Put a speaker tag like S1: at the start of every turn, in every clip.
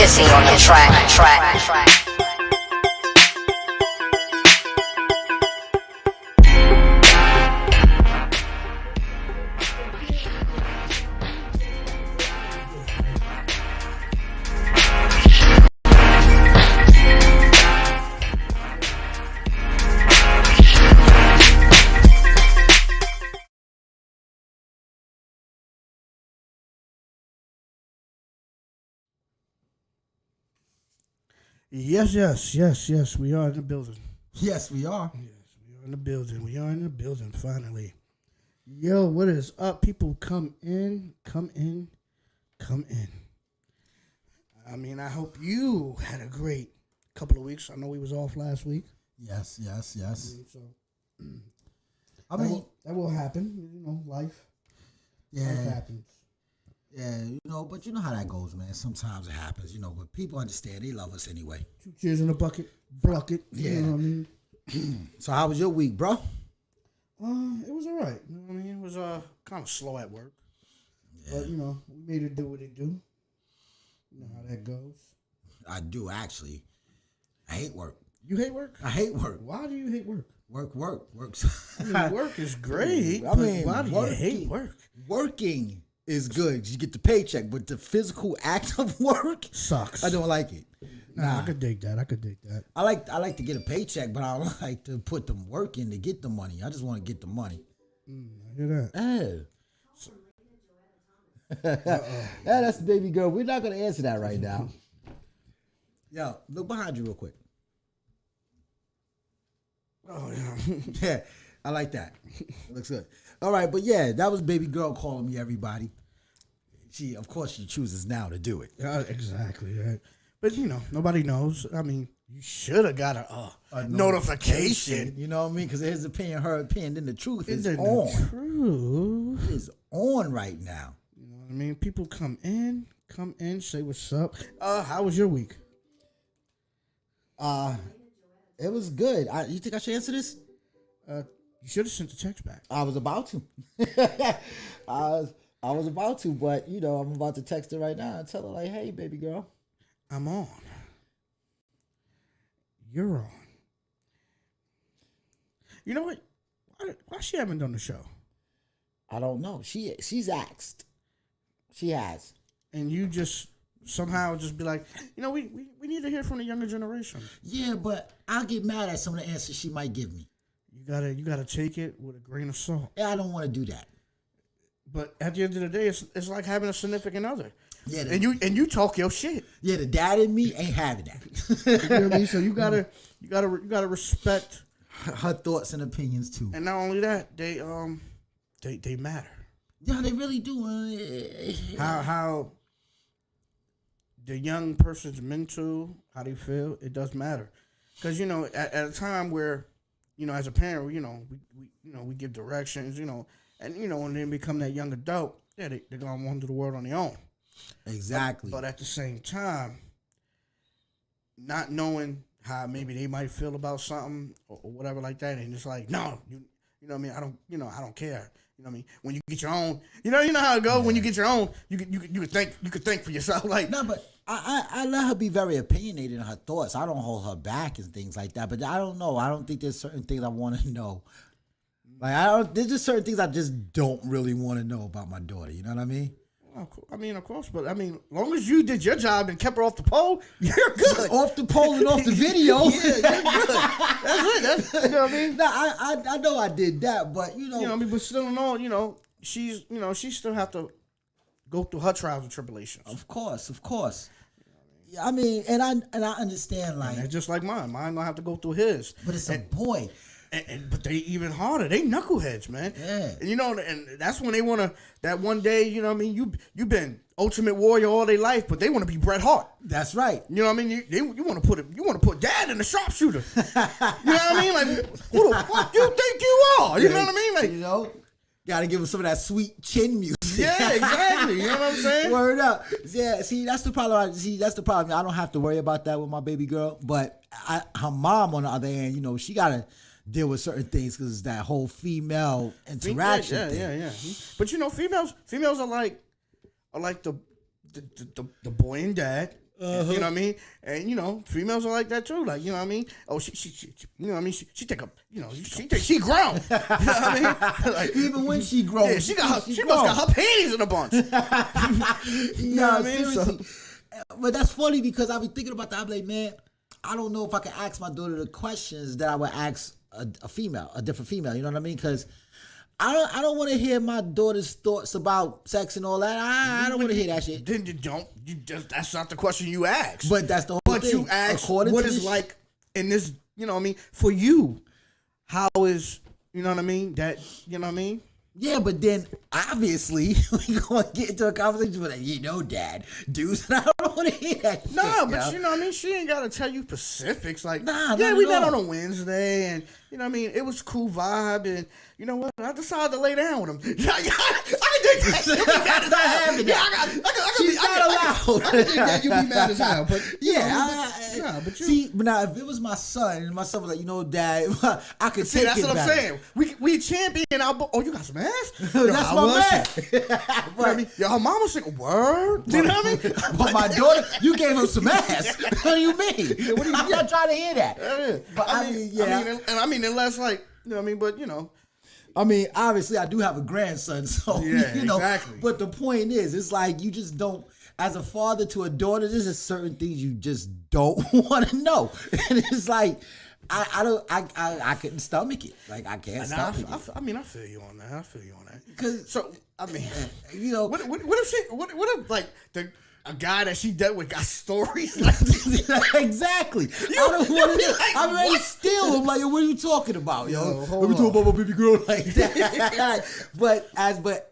S1: Kissing on the track.
S2: Yes. We are in the building.
S3: Yes, we are.
S2: Yes, we are in the building. We are in the building finally. Yo, what is up? People come in. I mean, I hope you had a great couple of weeks. I know we was off last week.
S3: Yes.
S2: So
S3: I mean,
S2: that will happen. You know, life.
S3: yeah,
S2: Life happens.
S3: yeah, but you know how that goes, man. Sometimes it happens, but people understand. They love us anyway.
S2: 2 tears in a bucket.
S3: Yeah.
S2: You know what I mean?
S3: So how was your week, bro?
S2: It was all right. You know what I mean? It was kind of slow at work.
S3: Yeah.
S2: But, we made it do what it do. You know how that goes.
S3: I do, actually. I hate work.
S2: You hate work?
S3: I hate work.
S2: Why do you hate work?
S3: Works.
S2: I mean, work is great.
S3: I mean,
S2: why do you hate work?
S3: Working is good. You get the paycheck, but the physical act of work
S2: Sucks.
S3: I don't like it.
S2: Nah, I could dig that.
S3: I like to get a paycheck, but I don't like to put the work in to get the money. I just want to get the money.
S2: I hear that.
S3: Oh. Yeah, that's the baby girl. We're not gonna answer that right now. Yo, look behind you real quick.
S2: Oh, yeah.
S3: Yeah, I like that. Looks good. All right, but yeah, that was baby girl calling me everybody. Of course, she chooses now to do it.
S2: Exactly, right. But, nobody knows. I mean, you should have got a notification.
S3: You know what I mean? Because his opinion, her opinion, then the truth is
S2: Isn't
S3: on.
S2: the truth?
S3: It is on right now.
S2: You know what I mean? People come in, say what's up. How was your week?
S3: It was good. You think I should answer this?
S2: You should have sent a text back.
S3: I was about to. I was about to, but I'm about to text her right now and tell her like, "Hey, baby girl,
S2: I'm on. You're on." You know what? Why she haven't done the show?
S3: I don't know. She's asked. She has.
S2: And you just somehow just be like, we need to hear from the younger generation.
S3: Yeah, but I'll get mad at some of the answers she might give me.
S2: You gotta take it with a grain of salt.
S3: Yeah, I don't want to do that.
S2: But at the end of the day, it's like having a significant other.
S3: Yeah,
S2: and you talk your shit.
S3: Yeah, the dad in me ain't having that.
S2: You know what I mean? So you gotta respect
S3: her thoughts and opinions too.
S2: And not only that, they matter.
S3: Yeah, they really do.
S2: How the young person's mental, how they feel, it does matter. Because at a time where as a parent, we give directions, and when they become that young adult, yeah, they're gonna want to do the world on their own.
S3: Exactly.
S2: But at the same time, not knowing how maybe they might feel about something or whatever like that, and it's like, no, you know what I mean? I don't care. You know what I mean? When you get your own, you know how it goes. Yeah. When you get your own, you could think for yourself. Like,
S3: no, but I let her be very opinionated in her thoughts. I don't hold her back and things like that. But I don't know. I don't think there's certain things I want to know. Like there's just certain things I just don't really want to know about my daughter. You know what I mean?
S2: Of course, but as long as you did your job and kept her off the pole, you're good.
S3: Off the pole and off the video.
S2: Yeah, you're good. That's it. You know what I mean?
S3: Nah, I know I did that, but
S2: but still in all, she's she still have to go through her trials and tribulations.
S3: Of course. I mean, and I understand, like,
S2: and just like mine gonna have to go through his.
S3: But it's a boy.
S2: But they even harder. They knuckleheads, man.
S3: Yeah.
S2: And and that's when they wanna that one day, you've been Ultimate Warrior all their life, but they wanna be Bret Hart.
S3: That's right.
S2: You know what I mean? You wanna put dad in the sharpshooter. You know what I mean? Like, who the fuck you think you are? You know what I mean? Like,
S3: gotta give him some of that sweet chin music.
S2: Yeah, exactly. You know what I'm saying?
S3: Word up. Yeah, see, that's the problem. That's the problem. I don't have to worry about that with my baby girl. But her mom, on the other hand, she gotta deal with certain things because it's that whole female interaction thing.
S2: Yeah. But females are like the boy and dad, You know what I mean? And you know, females are like that too. Like, you know what I mean? Oh, she you know what I mean? She take a, you know, she grown. You know what I mean? Like,
S3: Even when she grown,
S2: yeah, she must got her panties in a bunch. You know what I mean? So,
S3: but that's funny because I be thinking about that. I'm like, man, I don't know if I can ask my daughter the questions that I would ask a female, a different female. You know what I mean? Because I don't want to hear my daughter's thoughts about sex and all that. I don't want to hear that shit.
S2: then you don't. You just, that's not the question you ask.
S3: But that's the whole
S2: But
S3: thing.
S2: you ask
S3: According
S2: what
S3: to
S2: is
S3: this-
S2: like in this. You know what I mean? For you, how is, you know what I mean? That, you know what I mean?
S3: Yeah, but then obviously we gonna get into a conversation with like, you know, Dad, dudes. I don't want to hear that.
S2: No,
S3: shit,
S2: but
S3: yo.
S2: you know what I mean? She ain't got to tell you specifics. Like,
S3: Nah,
S2: yeah,
S3: not
S2: we
S3: at
S2: met
S3: all.
S2: on a Wednesday, and you know what I mean? It was a cool vibe, and you know what? I decided to lay down with him. Yeah, I can dig that. You be mad as
S3: Not
S2: hell.
S3: having
S2: Yeah,
S3: that.
S2: I
S3: She's not allowed.
S2: I can dig that. You be mad as hell, but you
S3: Yeah,
S2: know, nah, but you
S3: see, but now if it was my son and my son was like, you know, Dad, I could
S2: see.
S3: take
S2: That's
S3: it
S2: what I'm
S3: better.
S2: saying. We champion our. Oh, you got some ass? Yo,
S3: That's
S2: how
S3: my
S2: was
S3: man.
S2: she? You know what I mean? Yo, her mama said, word. You know what I mean?
S3: But my daughter, you gave him some ass. What do you mean? I'm not trying to hear that.
S2: Yeah.
S3: But I mean, yeah.
S2: I mean, unless like, you know what I mean? But you know.
S3: I mean, obviously, I do have a grandson, so
S2: Yeah,
S3: you know.
S2: exactly.
S3: But the point is, it's like you just don't. As a father to a daughter, there's just certain things you just don't want to know, and it's like I couldn't stomach it. Like I can't stomach it.
S2: I mean, I feel you on that. I feel you on that.
S3: 'Cause-
S2: So I mean,
S3: You know,
S2: what if she? What if like a guy that she dealt with got stories like
S3: exactly. I don't want
S2: be
S3: to.
S2: like,
S3: I'm ready to
S2: what?
S3: steal him. Like, what are you talking about, yo?
S2: Yo,
S3: Let
S2: hold
S3: me talk
S2: on.
S3: about my baby girl like that.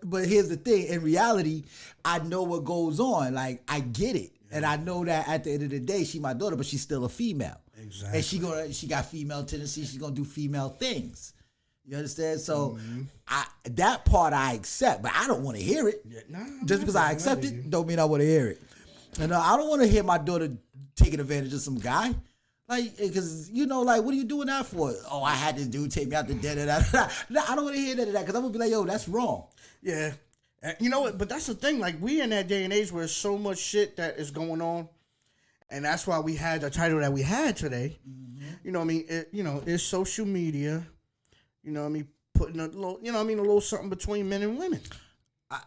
S3: but here's the thing. In reality, I know what goes on. Like, I get it, and I know that at the end of the day, she my daughter, but she's still a female.
S2: Exactly.
S3: And she got female tendencies. She's gonna do female things. You understand? So, that part I accept, but I don't want to hear it.
S2: nah,
S3: Just because I accept it, don't mean I want to hear it. And I don't want to hear my daughter taking advantage of some guy. Like, because, you know, like, what are you doing that for? Oh, I had this dude take me out to dinner. No, I don't want to hear that of that because I'm going to be like, yo, that's wrong.
S2: Yeah. You know what? But that's the thing. Like, we in that day and age where there's so much shit that is going on. And that's why we had the title that we had today. Mm-hmm. You know what I mean? It's social media. You know what I mean? Putting a little, you know what I mean? A little something between men and women.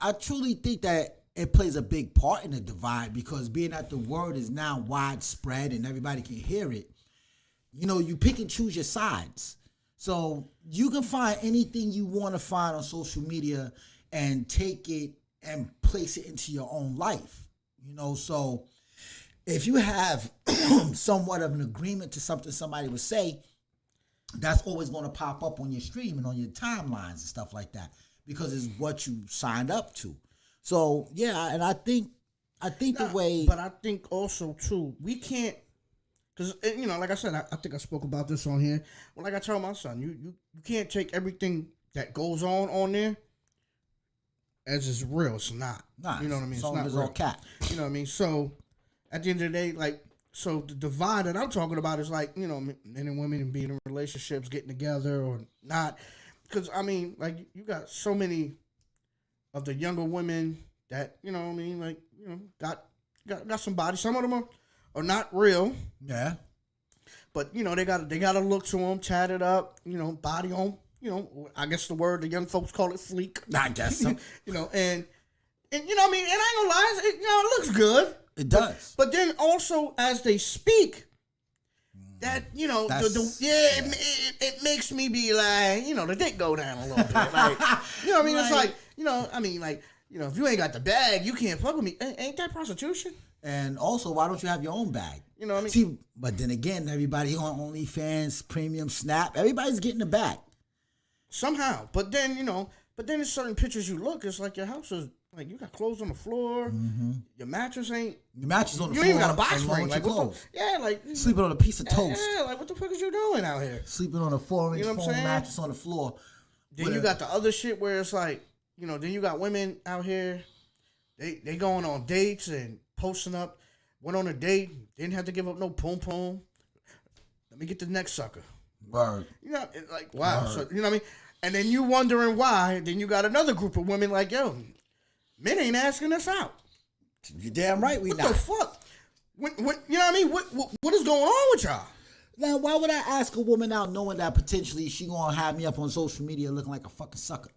S3: I truly think that it plays a big part in the divide because being that the word is now widespread and everybody can hear it, you know, you pick and choose your sides. So you can find anything you want to find on social media and take it and place it into your own life. You know, so if you have somewhat of an agreement to something somebody would say, that's always going to pop up on your stream and on your timelines and stuff like that because it's what you signed up to. So yeah, and I think the way,
S2: But I think also too, we can't, because you know, like I said, I think I spoke about this on here. Well, like I tell my son, you can't take everything that goes on there as it's real. It's not.
S3: nah,
S2: You know what I mean?
S3: Some
S2: It's
S3: of
S2: not
S3: it's
S2: real.
S3: all cat.
S2: You know what I mean? So at the end of the day, like, so the divide that I'm talking about is like, you know, men and women and being in relationships, getting together or not. Because I mean, like, you got so many of the younger women that, you know what I mean, like, you know, got some body. Some of them are not real,
S3: Yeah.
S2: but you know, they got a look to them, tatted up, you know, body on, you know, I guess the word the young folks call it fleek.
S3: I guess so.
S2: You know, and you know what I mean, and I ain't gonna lie, it, you know, it looks good.
S3: It does.
S2: But then also as they speak, that, you know, it makes me be like, you know, the dick go down a little bit. Like, you know what I mean? It's like, you know, I mean, like, you know, if you ain't got the bag, you can't fuck with me. Ain't that prostitution?
S3: And also, why don't you have your own bag?
S2: You know what I mean?
S3: See, but then again, everybody on OnlyFans, Premium, Snap, everybody's getting the bag.
S2: Somehow. But then, you know, there's certain pictures you look, it's like your house is, like, you got clothes on the floor, your mattress ain't,
S3: Your mattress on the
S2: you
S3: floor.
S2: ain't even got a box
S3: along
S2: spring.
S3: with
S2: Like,
S3: your
S2: what
S3: clothes.
S2: the, yeah, like,
S3: Sleeping on a piece of toast.
S2: yeah, like, what the fuck is you doing out here?
S3: Sleeping on a 4-inch
S2: You know what I'm
S3: foam
S2: saying?
S3: mattress on the floor.
S2: Then
S3: With
S2: you
S3: a-
S2: got the other shit where it's like, you know, then you got women out here, they going on dates and posting up, went on a date, didn't have to give up no poom poom. Let me get the next sucker.
S3: Word.
S2: You know, it's like, wow. So, you know what I mean? And then you wondering why, then you got another group of women like, yo, men ain't asking us out.
S3: You're damn right we
S2: What
S3: not.
S2: the fuck? What you know what I mean? What is going on with y'all?
S3: Now, why would I ask a woman out knowing that potentially she gonna have me up on social media looking like a fucking sucker?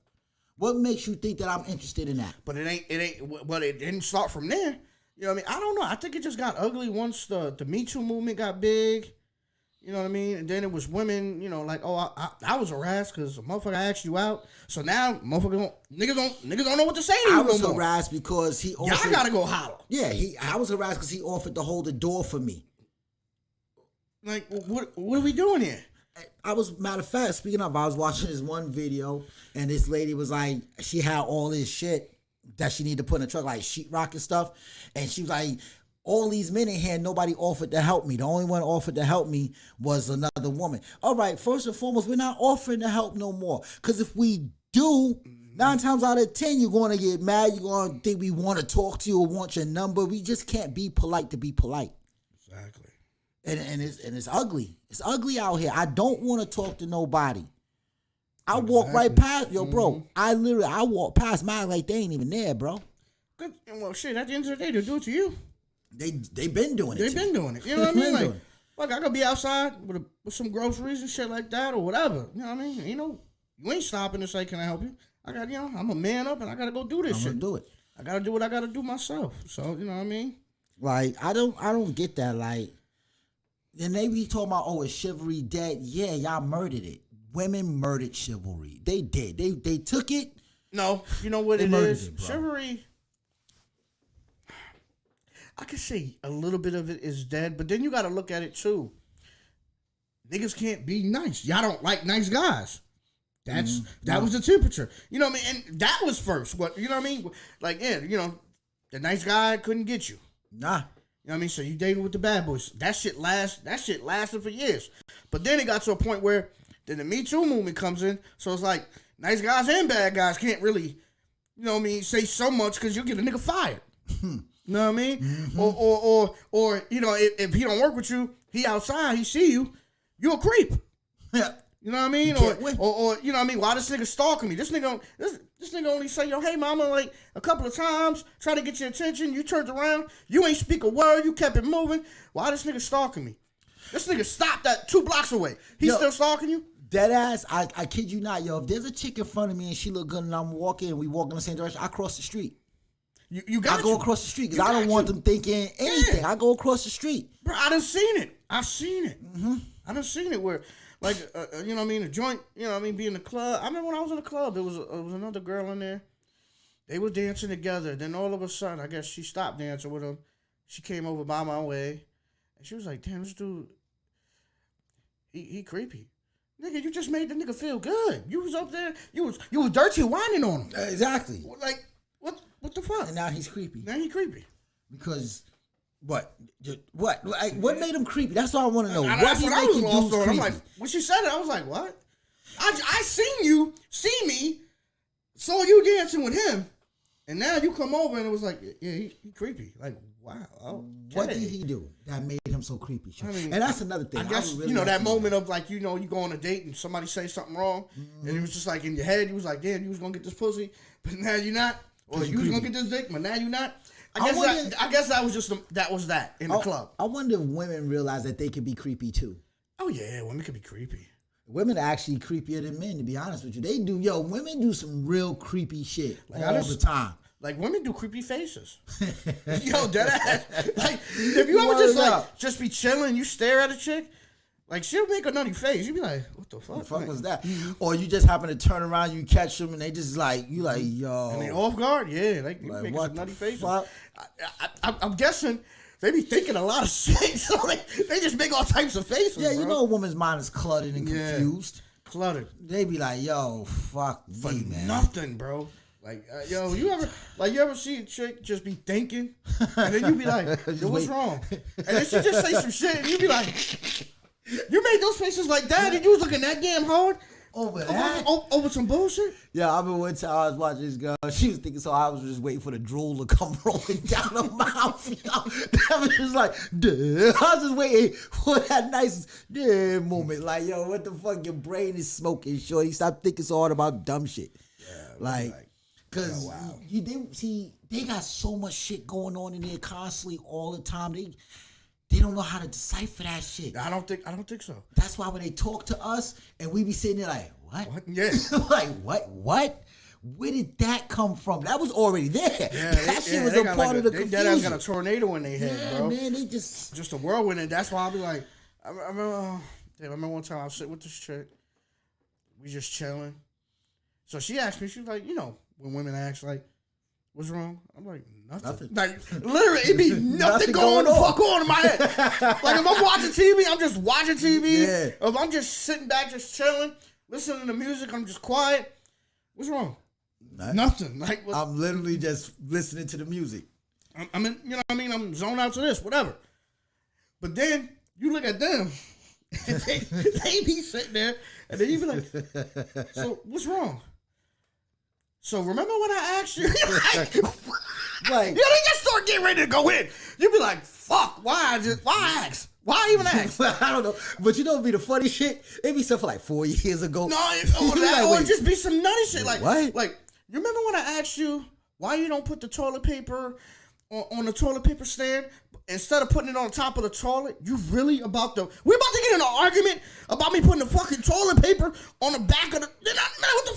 S3: What makes you think that I'm interested in that?
S2: But it ain't. But it didn't start from there. You know what I mean? I don't know. I think it just got ugly once the Me Too movement got big. You know what I mean? And then it was women, you know, like, oh, I was harassed because a motherfucker asked you out. So now niggas don't know what to say to you
S3: I was
S2: no more.
S3: harassed because he offered.
S2: Y'all gotta go holler.
S3: Yeah, I was harassed because he offered to hold the door for me.
S2: Like, what are we doing here?
S3: I was, matter of fact, speaking of, I was watching this one video and this lady was like, she had all this shit that she needed to put in the truck, like sheetrock and stuff. And she was like, all these men in here, nobody offered to help me. The only one offered to help me was another woman. All right, first and foremost, we're not offering to help no more. Because if we do, 9 times out of 10, you're going to get mad. You're going to think we want to talk to you or want your number. We just can't be polite to be polite.
S2: Exactly.
S3: And it's ugly. It's ugly out here. I don't want to talk to nobody. I walk right past, bro. I walk past mine like they ain't even there, bro.
S2: Good. Well, shit. At the end of the day, they'll do it to you.
S3: They been doing it.
S2: They've been doing it. You know what I mean? Like I could be outside with some groceries and shit like that or whatever. You know what I mean? You ain't stopping to say, "Can I help you?" I got, I'm a man up and I gotta go do this shit.
S3: I'm gonna do it.
S2: I gotta do what I gotta do myself. So you know what I mean?
S3: Like I don't get that. Like, and they be talking about, oh, is chivalry dead? Yeah, y'all murdered it. Women murdered chivalry. They did. They took it.
S2: No, you know what
S3: They
S2: it
S3: murdered
S2: is?
S3: it, bro.
S2: Chivalry. I could say a little bit of it is dead, but then you got to look at it too. Niggas can't be nice. Y'all don't like nice guys. That was the temperature. You know what I mean? And that was first. What you know what I mean? Like, yeah, the nice guy couldn't get you.
S3: Nah.
S2: You know what I mean? So you dated with the bad boys. That shit lasted for years. But then it got to a point where then the Me Too movement comes in. So it's like nice guys and bad guys can't really, you know what I mean, say so much because you'll get a nigga fired. You know what I mean? Mm-hmm. Or if he don't work with you, he outside, he see you, you a creep.
S3: Yeah.
S2: You know what I mean? Or you know what I mean? Why this nigga stalking me? This nigga only say, yo, hey mama, like a couple of times, try to get your attention. You turned around, you ain't speak a word, you kept it moving. Why this nigga stalking me? This nigga stopped that 2 blocks away. He's still stalking you?
S3: Dead ass, I kid you not, yo. If there's a chick in front of me and she look good and I'm walking and we walk in the same direction, I cross the street. I go across the street because I don't want them thinking anything. Yeah. I go across the street.
S2: Bro, I done seen it. I've seen it. Mm-hmm. I done seen it where, like, you know what I mean, a joint, you know what I mean, be in the club. I remember when I was in the club, there was another girl in there. They were dancing together. Then all of a sudden, I guess she stopped dancing with him. She came over by my way. And she was like, damn, this dude, he creepy. Nigga, you just made the nigga feel good. You was up there. You was dirty whining on him.
S3: Exactly.
S2: Like, what the fuck?
S3: And now he's creepy. Because what made him creepy? That's what I want to know.
S2: What did make him do creepy? I'm like, when she said it, I was like, what? I seen you, see me, saw you dancing with him, and now you come over and it was like, yeah, he creepy. Like, wow. Okay.
S3: What did he do that made him so creepy? I mean, and that's another thing.
S2: I guess, really that moment of like, you go on a date and somebody say something wrong, and it was just like in your head, you was like, damn, you was going to get this pussy, but now you're not. Or you was gonna get this dick, but now you not. I guess that was just that in the club.
S3: I wonder if women realize that they can be creepy too.
S2: Oh yeah, women can be creepy.
S3: Women are actually creepier than men, to be honest with you. Women do some real creepy shit all the time.
S2: Like women do creepy faces. Yo, dead ass. Like if you ever just be chilling, you stare at a chick. Like, she'll make a nutty face. You be like, what the fuck?
S3: What the fuck was that? Mm-hmm. Or you just happen to turn around, you catch them, and they just like, you like, yo.
S2: And they off guard? Yeah. Like you make a nutty face. I'm guessing they be thinking a lot of shit. So they just make all types of faces.
S3: Yeah, you know a woman's mind is cluttered and confused.
S2: Cluttered.
S3: They be like, yo, fuck me, man.
S2: Nothing, bro. Like, yo, you ever see a chick just be thinking? And then you be like, yo, what's wrong? And then she just say some shit, and you be like... You made those faces like that and you was looking that damn hard over some bullshit?
S3: Yeah, I remember one time I was watching this girl. She was thinking, so I was just waiting for the drool to come rolling down her mouth. That was just like, duh. I was just waiting for that nice moment. Like, yo, what the fuck? Your brain is smoking, shorty. Stop thinking so hard about dumb shit. Yeah, because you didn't see they got so much shit going on in there constantly all the time. They don't know how to decipher that shit.
S2: I don't think so.
S3: That's why when they talk to us and we be sitting there like, what?
S2: Yeah.
S3: Like, what? Where did that come from? That was already there.
S2: Yeah,
S3: that shit was a part of the confusion.
S2: They got a tornado in their head,
S3: yeah,
S2: bro.
S3: man, they just
S2: a whirlwind, and that's why I'll be like, I remember one time I was sitting with this chick, we just chilling. So she asked me, she was like, you know, when women ask like, what's wrong? I'm like, nothing. Like, literally, it be nothing going the fuck on in my head. Like, if I'm watching TV, I'm just watching TV.
S3: Yeah.
S2: If I'm just sitting back, just chilling, listening to music, I'm just quiet. What's wrong? Nothing. Like,
S3: I'm literally just listening to the music.
S2: I'm in, you know what I mean? I'm zoned out to this, whatever. But then you look at them, and they be sitting there, and then you be like, so what's wrong? So remember when I asked you? Like, they just start getting ready to go in. You be like, fuck, why ask? Why even ask?
S3: I don't know. But you know what be the funny shit? It be stuff like 4 years ago.
S2: No, or just be some nutty shit. Like,
S3: what?
S2: Like, you remember when I asked you why you don't put the toilet paper on the toilet paper stand instead of putting it on top of the toilet? You really we about to get in an argument about me putting the fucking toilet paper on the back of the, man, what the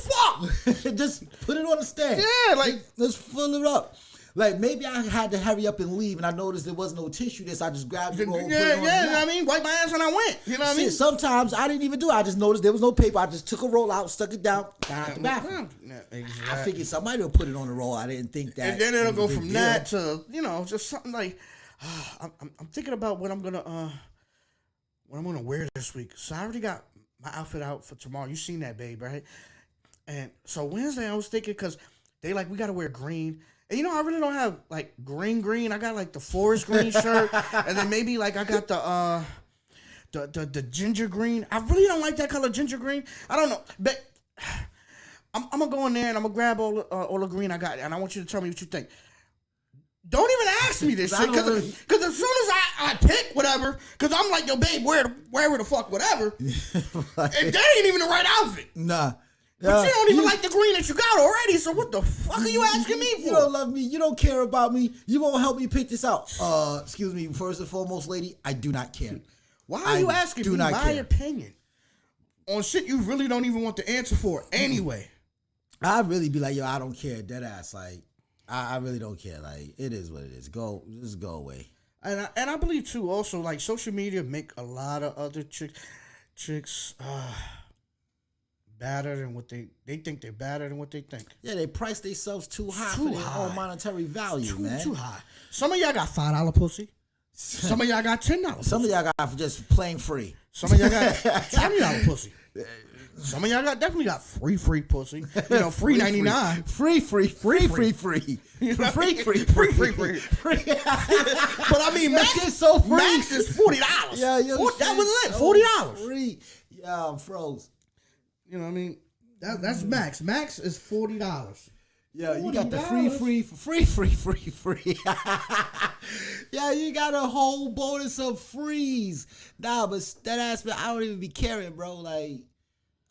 S2: fuck?
S3: Just put it on the stand.
S2: Yeah, like,
S3: let's fill it up. Like, maybe I had to hurry up and leave, and I noticed there was no tissue there, so I just grabbed the roll, put it on
S2: you know what I mean? Wipe my ass and I went. You know what I mean?
S3: Sometimes I didn't even do it. I just noticed there was no paper. I just took a roll out, stuck it down, got out the bathroom.
S2: Exactly.
S3: I figured somebody would put it on the roll. I didn't think that.
S2: And then it'll go from that to, you know, just something like, I'm thinking about what I'm gonna wear this week. So I already got my outfit out for tomorrow. You seen that, babe, right? And so Wednesday I was thinking, because they like, we gotta wear green. And you know, I really don't have like green. I got like the forest green shirt, and then maybe like I got the ginger green. I really don't like that color, ginger green. I don't know, but I'm gonna go in there and I'm gonna grab all the green I got, and I want you to tell me what you think. Don't even ask me this shit, because as soon as I pick whatever, because I'm like, yo, babe, wear the fuck whatever, and that ain't even the right outfit.
S3: Nah.
S2: But you don't even like the green that you got already, so what the fuck are you asking me for?
S3: You don't love me. You don't care about me. You won't help me pick this out. Excuse me, first and foremost, lady, I do not care.
S2: Why are you asking me my opinion on shit you really don't even want the answer for anyway?
S3: I'd really be like, yo, I don't care, dead ass. Like, I really don't care. Like, it is what it is. Just go away.
S2: And I believe too, also, like, social media make a lot of other chicks badder than what they think they're badder than what they think.
S3: Yeah, they price themselves too high for their own monetary value, man.
S2: Too high. Some of y'all got $5 pussy. Some of y'all got $10 pussy.
S3: Some of y'all got just plain free.
S2: Some of y'all got $20 pussy. Some of y'all definitely got free pussy. You know, free 99.
S3: Free. Free.
S2: But I mean, Max
S3: is so free.
S2: Max is $40.
S3: Yeah,
S2: that was it. $40.
S3: Free. Yeah, I'm froze.
S2: You know what I mean? That's Max. Max is $40.
S3: Yeah, you got the free. Yeah, you got a whole bonus of frees. Nah, but that aspect, I don't even be caring, bro. Like,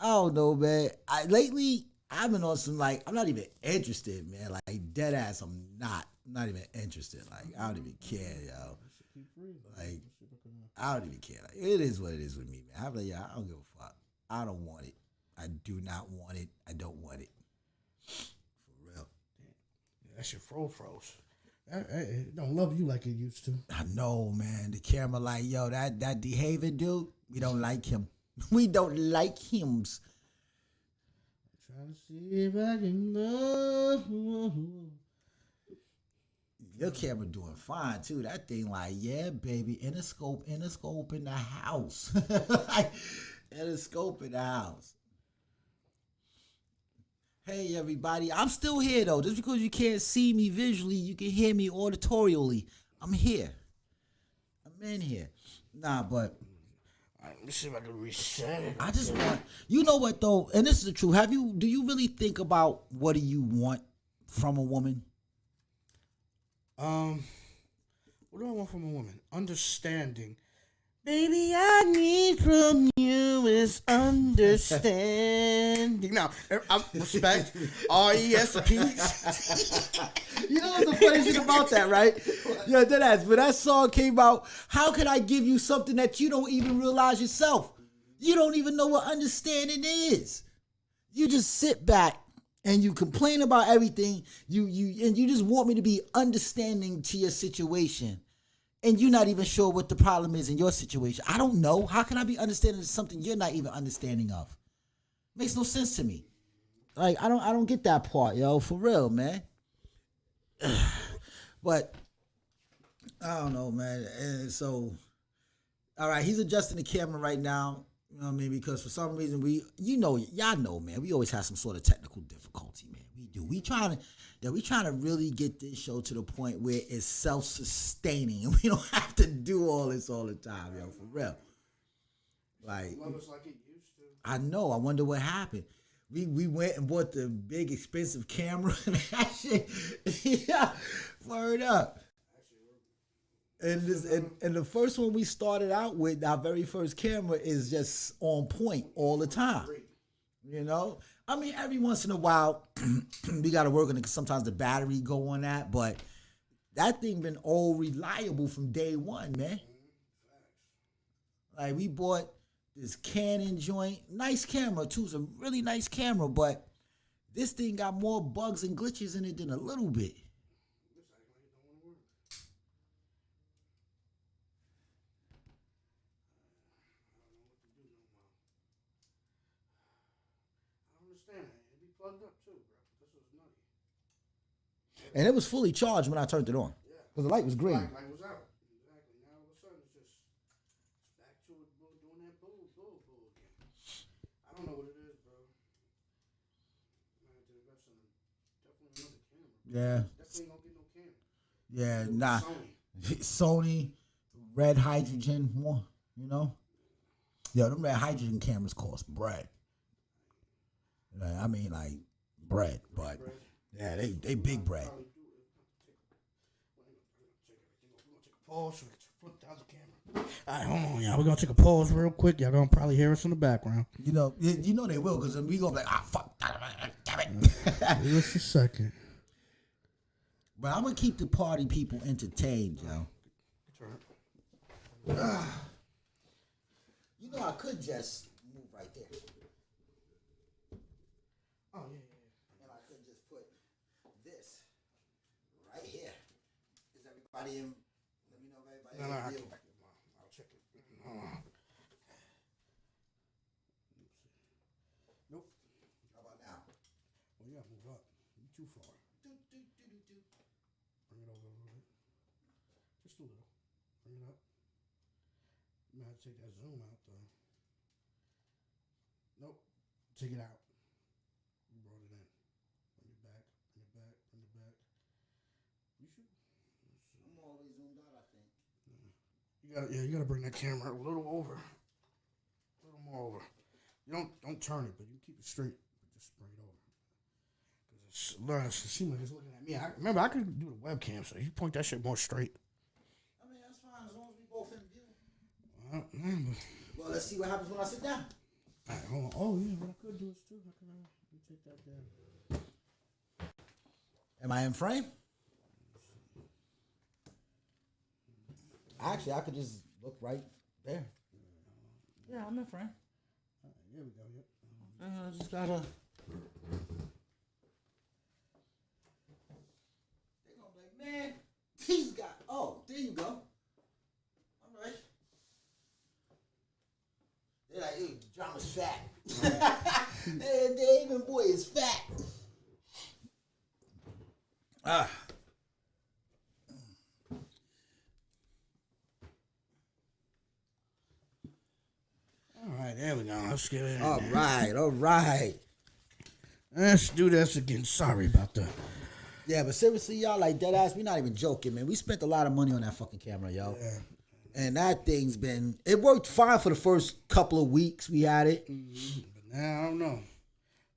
S3: I don't know, man. Lately, I've been on some, like, I'm not even interested, man. Like, dead ass, I'm not even interested. Like, I don't even care, yo. Like, I don't even care. Like, it is what it is with me, man. I'm like, yeah, I don't give a fuck. I don't want it. I do not want it. I don't want it. For real.
S2: Yeah, that's your froze. It don't love you like it used to.
S3: I know, man. The camera like, yo, that DeHaven dude, we don't like him. We don't like him.
S2: I'm trying to see if I can love.
S3: Your camera doing fine, too. That thing like, yeah, baby, Interscope in the house. Interscope in the house. Hey, everybody. I'm still here, though. Just because you can't see me visually, you can hear me auditorially. I'm here. I'm in here. Nah, but
S2: Let me see if I can reset it.
S3: I just want, you know what, though, and this is the truth. Do you really think about what do you want from a woman?
S2: What do I want from a woman? Understanding Baby, I need from you is understanding. Now, I respect RESPs.
S3: You know what's the funny thing about that, right? Yo, deadass, when that song came out, how can I give you something that you don't even realize yourself? You don't even know what understanding is. You just sit back and you complain about everything. You just want me to be understanding to your situation. And you're not even sure what the problem is in your situation. I don't know. How can I be understanding of something you're not even understanding of? Makes no sense to me. Like, I don't get that part, yo, for real, man. But I don't know, man. And so, all right, he's adjusting the camera right now. You know what I mean? Because for some reason y'all know, man, we always have some sort of technical difficulty, man. We do. We trying to really get this show to the point where it's self-sustaining and we don't have to do all this all the time, yo, for real. Like,
S2: Love us like it used to.
S3: I know. I wonder what happened. We went and bought the big expensive camera and that shit. Yeah, word up. And the first one we started out with, our very first camera, is just on point all the time. You know? I mean, every once in a while, we got to work on it because sometimes the battery go on that, but that thing been all reliable from day one, man. Like, we bought this Canon joint. Nice camera, too. It's a really nice camera, but this thing got more bugs and glitches in it than a little bit.
S2: Plugged up too, bro. This was nutty.
S3: And it was fully charged when I turned it on. Because the light was green.
S2: Light was out. Exactly. Now all of a sudden it's just back to it, doing that boo again. I don't know what it is, bro. I had to invest in definitely another camera.
S3: Yeah.
S2: Definitely don't get no camera.
S3: Yeah, nah. Sony, red hydrogen, more, you know? Yo, them red hydrogen cameras cost bread. I mean, like, bread, but yeah, they big bread.
S2: Pause. Flip down the camera. All right, hold on, y'all. We're gonna take a pause real quick. Y'all gonna probably hear us in the background.
S3: You know they will, because we gonna be like, fuck, damn it.
S2: Give us a second.
S3: But I'm gonna keep the party people entertained, yo. You know, I could just move right there.
S2: Oh, yeah.
S3: And I could just put this right here. Is everybody in? Let me know if everybody
S2: No,
S3: in.
S2: I can back it. I'll check it. Nope.
S3: How about now?
S2: Well, you gotta move up. You're too far. Bring it over a little bit. Just a little. Bring it up. You might have to take that zoom out, though. Nope. Take it out. You brought it in. Bring it back. Bring it back. Bring it back. You should.
S3: I'm always zoomed out, I think.
S2: You gotta bring that camera a little over. A little more over. You don't turn it, but you keep it straight. But just bring it over. Because it seems like it's looking at me. Remember, I could do the webcam, so you point that shit more straight.
S3: I mean, that's fine as long as we both in view.
S2: Man,
S3: Well, let's see what happens when I sit down.
S2: all right, hold on. Oh, yeah, what I could do is too. How can I take that down?
S3: Am I in frame? Actually, I could just look right there. Yeah, I'm in frame.
S2: All right, there we go. Yep.
S3: I just gotta. They're gonna be like, man, he's got. Oh, there you go. All right. They're like, hey, drama's fat. Hey, David boy is fat. Ah.
S2: All right, there we go. Let's get it.
S3: All right.
S2: Let's do this again. Sorry about that.
S3: Yeah, but seriously, y'all, like dead ass, we not even joking, man. We spent a lot of money on that fucking camera, yo.
S2: Yeah.
S3: And that thing's been, it worked fine for the first couple of weeks we had it.
S2: Mm-hmm. But now I don't know.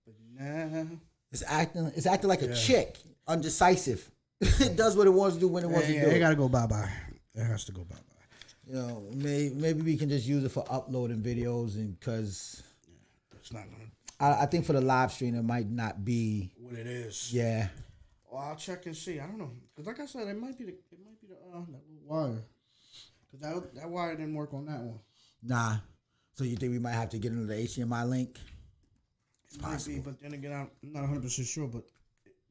S2: But now
S3: It's acting like a chick, undecisive. It does what it wants to do when it wants to do
S2: it
S3: it.
S2: gotta go bye-bye. It has to go bye-bye.
S3: You know, maybe we can just use it for uploading videos, and because
S2: It's not gonna
S3: I think for the live stream it might not be.
S2: what it is.
S3: Yeah.
S2: Well, I'll check and see. I don't know, cause like I said, it might be the that little wire, cause that wire didn't work on that one.
S3: Nah. So you think we might have to get into the HDMI link?
S2: It might be, but then again, I'm not 100% sure, but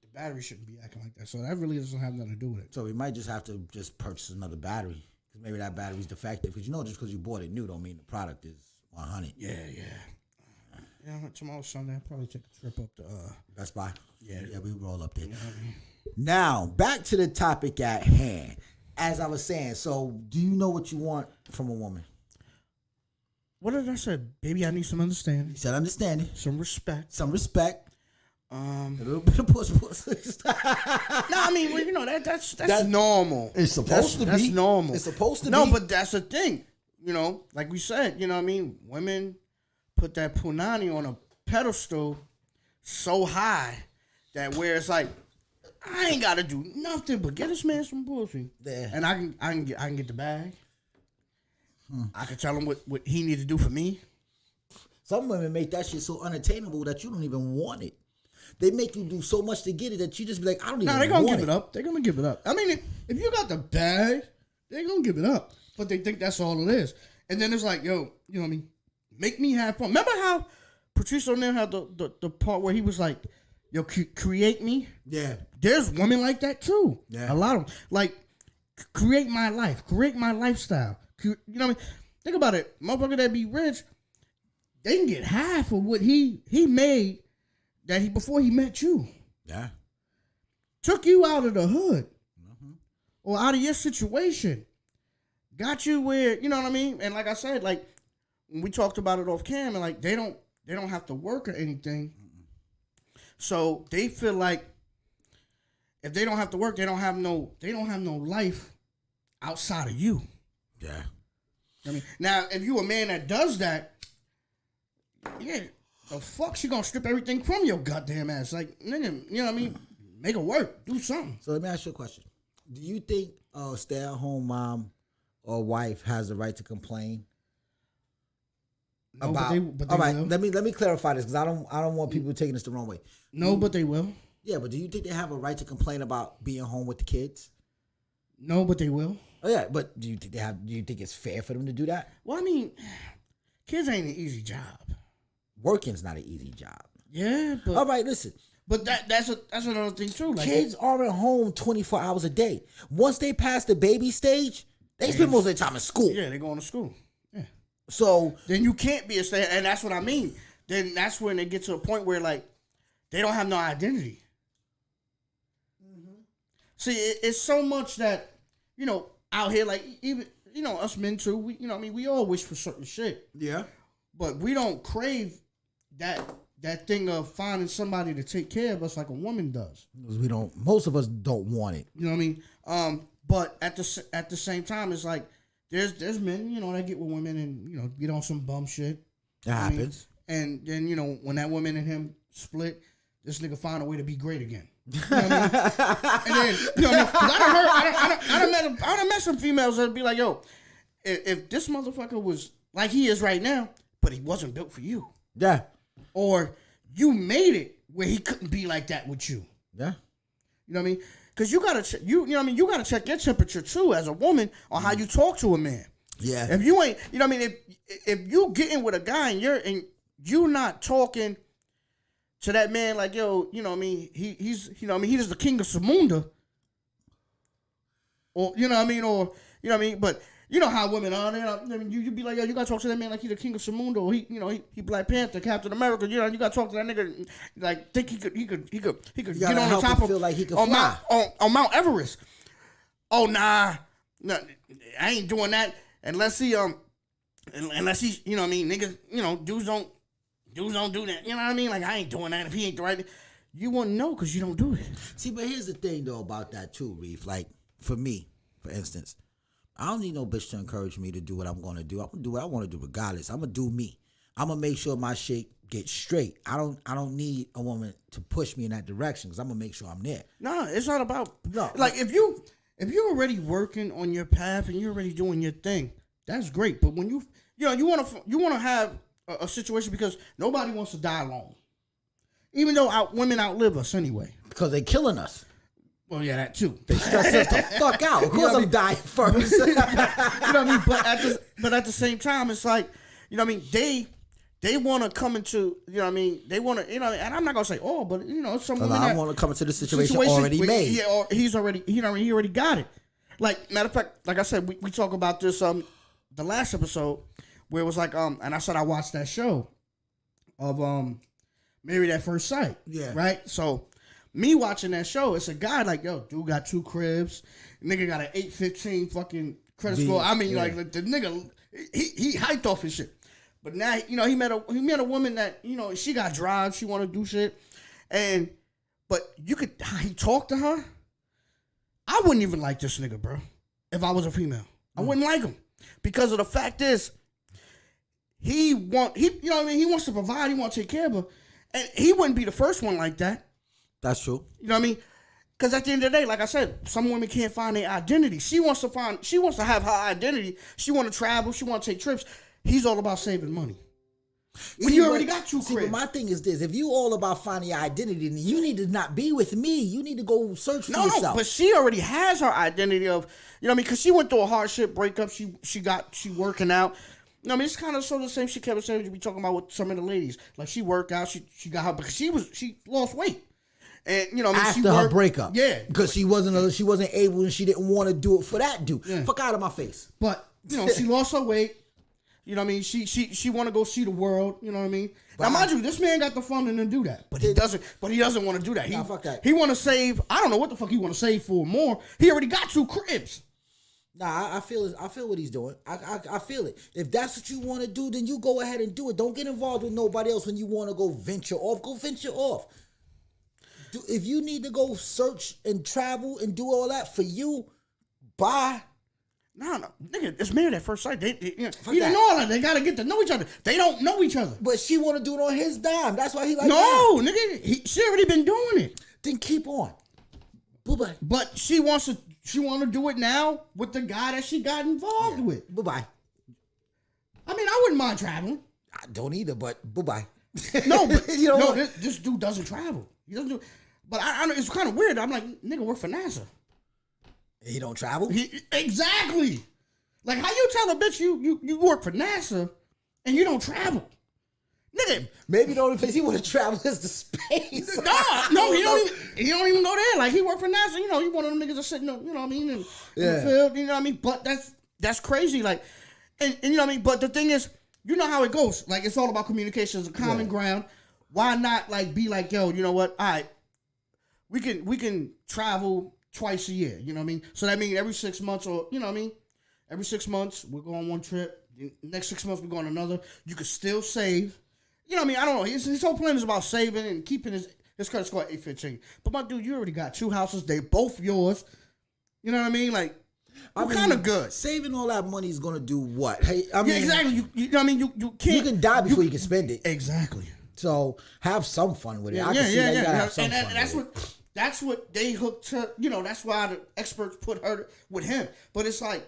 S2: the battery shouldn't be acting like that. So that really doesn't have nothing to do with it.
S3: So we might just have to just purchase another battery. Because maybe that battery's defective. Because just because you bought it new don't mean the product is 100.
S2: Yeah. Tomorrow Sunday, I'll probably take a trip up to
S3: Best Buy.
S2: Yeah,
S3: we roll up there.
S2: you know what I mean?
S3: Now, back to the topic at hand. As I was saying, so do you know what you want from a woman?
S2: What did I say? Baby, I need some understanding,
S3: You said understanding,
S2: some respect.
S3: some respect, a
S2: No,
S3: little bit of puss.
S2: I mean, well, you know that's normal.
S3: It's supposed to
S2: That's
S3: be.
S2: normal.
S3: It's supposed to
S2: no,
S3: be.
S2: but that's the thing. You know, like we said, you know what I mean? Women put that punani on a pedestal so high that where it's like, I ain't gotta do nothing but get this man some pussy.
S3: Yeah.
S2: And I can get the bag. I can tell him what he need to do for me.
S3: Some women make that shit so unattainable that you don't even want it. They make you do so much to get it that you just be like, I don't even
S2: Nah, they're
S3: want
S2: gonna give it up. They're gonna give it up. I mean, if you got the bag, they're gonna give it up. But they think that's all it is. And then it's like, yo, you know what I mean? Make me have fun. Remember how Patrice O'Neal had the part where he was like, yo, create me?
S3: Yeah.
S2: There's women like that too.
S3: Yeah.
S2: A lot of them. Like, create my life. Create my lifestyle. You know what I mean? Think about it. Motherfucker that be rich, they can get half of what he made before he met you.
S3: Yeah.
S2: Took you out of the hood or out of your situation. Got you where, you know what I mean? And like I said, like when we talked about it off cam, and like they don't have to work or anything. So they feel like if they don't have to work, they don't have no life outside of you.
S3: Yeah.
S2: I mean, now if you a man that does that, yeah, the fuck she gonna strip everything from your goddamn ass? Like, nigga, you know what I mean? Make it work. Do something.
S3: So let me ask you a question. Do you think a stay-at-home mom or wife has the right to complain?
S2: No,
S3: about,
S2: but they
S3: all right,
S2: will.
S3: let me clarify this because I don't want people taking this the wrong way.
S2: No, but they will.
S3: Yeah, but do you think they have a right to complain about being home with the kids?
S2: No, but they will.
S3: Oh yeah, but do you think it's fair for them to do that?
S2: Well, I mean, kids ain't an easy job.
S3: Working's not an easy job.
S2: Yeah, but
S3: All right, listen.
S2: but that's another thing too. Like
S3: Kids aren't at home 24 hours a day. Once they pass the baby stage, they spend most of their time in school.
S2: yeah, they going to school. Yeah.
S3: So
S2: Then you can't be a stay, and that's what I mean. Then that's when they get to a point where like they don't have no identity. See, it's so much that out here, like even us men too. We I mean, we all wish for certain shit,
S3: yeah,
S2: but we don't crave that thing of finding somebody to take care of us like a woman does.
S3: we don't. Most of us don't want it.
S2: You know what I mean? But at the same time, it's like there's men that get with women and get on some bum shit.
S3: It happens.
S2: And then when that woman and him split, this nigga find a way to be great again. You know what I mean? And then what I mean? 'Cause I done met some females that'd be like, yo, if this motherfucker was like he is right now, but he wasn't built for you,
S3: Yeah,
S2: or you made it where he couldn't be like that with you.
S3: yeah.
S2: You know what I mean? Because you gotta, you know what I mean. You gotta check your temperature too as a woman on how you talk to a man.
S3: Yeah.
S2: If you ain't, you know what I mean. If you getting with a guy and you're not talking to that man like, yo, you know what I mean. He's he's the king of Samunda. Or you know what I mean, but you know how women are. I mean, you be like, yo, you gotta talk to that man like he's the king of Samunda, or he Black Panther, Captain America. You gotta talk to that nigga like think he could get on the
S3: help
S2: top
S3: him
S2: of
S3: feel like he could
S2: on
S3: fly.
S2: on Mount Everest. Oh nah, I ain't doing that unless he you know what I mean, niggas, dudes don't do that. You know what I mean? Like I ain't doing that if he ain't the right. You wouldn't know because you don't do it.
S3: See, but here's the thing though about that too, Reef. Like for me, for instance, I don't need no bitch to encourage me to do what I'm gonna do. I'm gonna do what I want to do regardless. I'm gonna do me. I'm gonna make sure my shit gets straight. I don't need a woman to push me in that direction because I'm gonna make sure I'm there.
S2: No, it's not about
S3: No.
S2: Like if you're already working on your path and you're already doing your thing, That's great. But when you want to have a situation because nobody wants to die alone. Even though women outlive us anyway.
S3: Because they killing us.
S2: Well, yeah, that too.
S3: They stress us the fuck out. Of course I'm dying first.
S2: You know what I mean? But at the same time, it's like, you know what I mean? They want to come into, you know what I mean? They want to, you know, and I'm not going to say, oh, but, you know, some women
S3: I want to come into the situation already made.
S2: Yeah, or he's already, you know, he already got it. Like, matter of fact, like I said, we talk about this the last episode where it was like, and I said I watched that show of Married at First Sight.
S3: Yeah.
S2: Right? So, me watching that show, it's a guy like, yo, dude got 2 cribs. Nigga got an 815 fucking credit score. I mean, like, the nigga, he hyped off his shit. But now, you know, he met a woman that, you know, she got drive, she want to do shit. But he talked to her. I wouldn't even like this nigga, bro. If I was a female. I wouldn't like him. Because of the fact is, you know what I mean? He wants to provide, he wants to take care of her. And he wouldn't be the first one like that.
S3: That's true.
S2: You know what I mean? Because at the end of the day, like I said, some women can't find their identity. She wants to have her identity. She want to travel. She want to take trips. He's all about saving money. When you already got 2 cribs.
S3: But my thing is this: if you all about finding your identity, then you need to not be with me. You need to go search for yourself.
S2: No, but she already has her identity of, you know what I mean? Because she went through a hardship breakup. She working out. You know what I mean? It's kind of sort of the same shit Kevin said we talking about with some of the ladies. Like she worked out. She got her because she lost weight. And you know,
S3: after her breakup,
S2: yeah,
S3: because she wasn't able and she didn't want to do it for that dude. Yeah. Fuck out of my face.
S2: But you know, she lost her weight. You know what I mean? She want to go see the world. You know what I mean? Now, mind you, this man got the funding to do that, but he doesn't. But he doesn't want to do that.
S3: Fuck that.
S2: He want to save. I don't know what the fuck he want to save for more. He already got 2 cribs.
S3: Nah, I feel it. I feel what he's doing. I feel it. If that's what you want to do, then you go ahead and do it. Don't get involved with nobody else when you want to go venture off. Go venture off. If you need to go search and travel and do all that for you, bye.
S2: No, nigga, it's Married at First Sight. They even know all that. They gotta get to know each other. They don't know each other.
S3: But she want to do it on his dime. That's why he like.
S2: No, nigga, she already been doing it.
S3: Then keep on. Bye-bye.
S2: But she want to do it now with the guy that she got involved with.
S3: Bye-bye.
S2: I mean, I wouldn't mind traveling.
S3: I don't either, but bye-bye.
S2: No, but this dude doesn't travel. He doesn't do. But I know it's kind of weird. I'm like, nigga, work for NASA.
S3: He don't travel?
S2: Exactly. Like, how you tell a bitch you work for NASA and you don't travel? Nigga.
S3: Maybe the only place he want to travel is to space.
S2: No, he don't even go there. Like, he work for NASA. You know, he one of them niggas that sitting, you know what I mean, in the field, you know what I mean? But that's crazy. Like, and you know what I mean? But the thing is, you know how it goes. Like, it's all about communication. It's a common ground. Why not, like, be like, yo, you know what? All right, we can travel twice a year. You know what I mean? So that means every 6 months, or you know what I mean? Every 6 months we're going on one trip. The next 6 months we're going on another. You can still save. You know what I mean? I don't know. His whole plan is about saving and keeping his credit score at 815. But my dude, you already got 2 houses. They both yours. You know what I mean? Like, kind of good.
S3: Saving all that money is gonna do what? Hey, I mean,
S2: exactly. You know what I mean? You can't.
S3: You can die before you can spend it.
S2: Exactly.
S3: So have some fun with it. I
S2: can
S3: see that you gotta have some fun.
S2: That's what they hooked her. You know, that's why the experts put her with him. But it's like,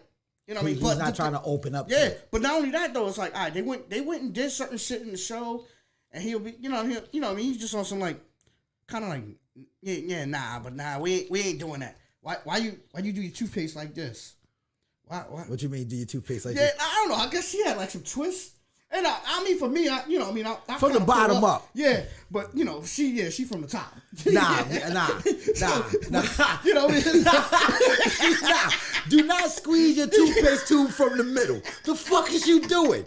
S2: you know what I mean?
S3: He's not trying to open up.
S2: Yeah, but not only that though, it's like, all right, they went and did certain shit in the show, and he'll be, you know what I mean? He's just on some like, kind of like, nah, we ain't doing that. Why you do your toothpaste like this? Why?
S3: What you mean? Do your toothpaste like
S2: this?
S3: this?
S2: Yeah, I don't know. I guess she had like some twists. And I mean, for me, I
S3: from the bottom up.
S2: Yeah, but you know, she from the top.
S3: Nah.
S2: You know what I mean?
S3: Nah. Do not squeeze your toothpaste tube from the middle. The fuck is you doing?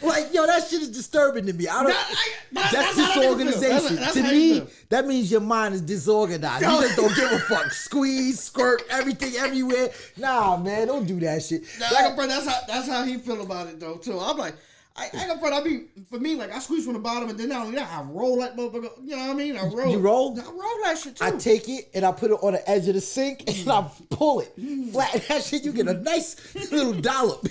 S3: Like, yo, that shit is disturbing to me. That's disorganization. To me, that means your mind is disorganized. You just don't give a fuck. Squeeze, squirt, everything everywhere. Nah, man, don't do that shit.
S2: Nah, bro, that's how he feel about it though too. I'm like, I mean, for me, like, I squeeze from the bottom, and then not only that, I roll that motherfucker. You know what I mean?
S3: You roll?
S2: I roll that shit too.
S3: I take it and I put it on the edge of the sink and I pull it. Flatten that shit, you get a nice little dollop.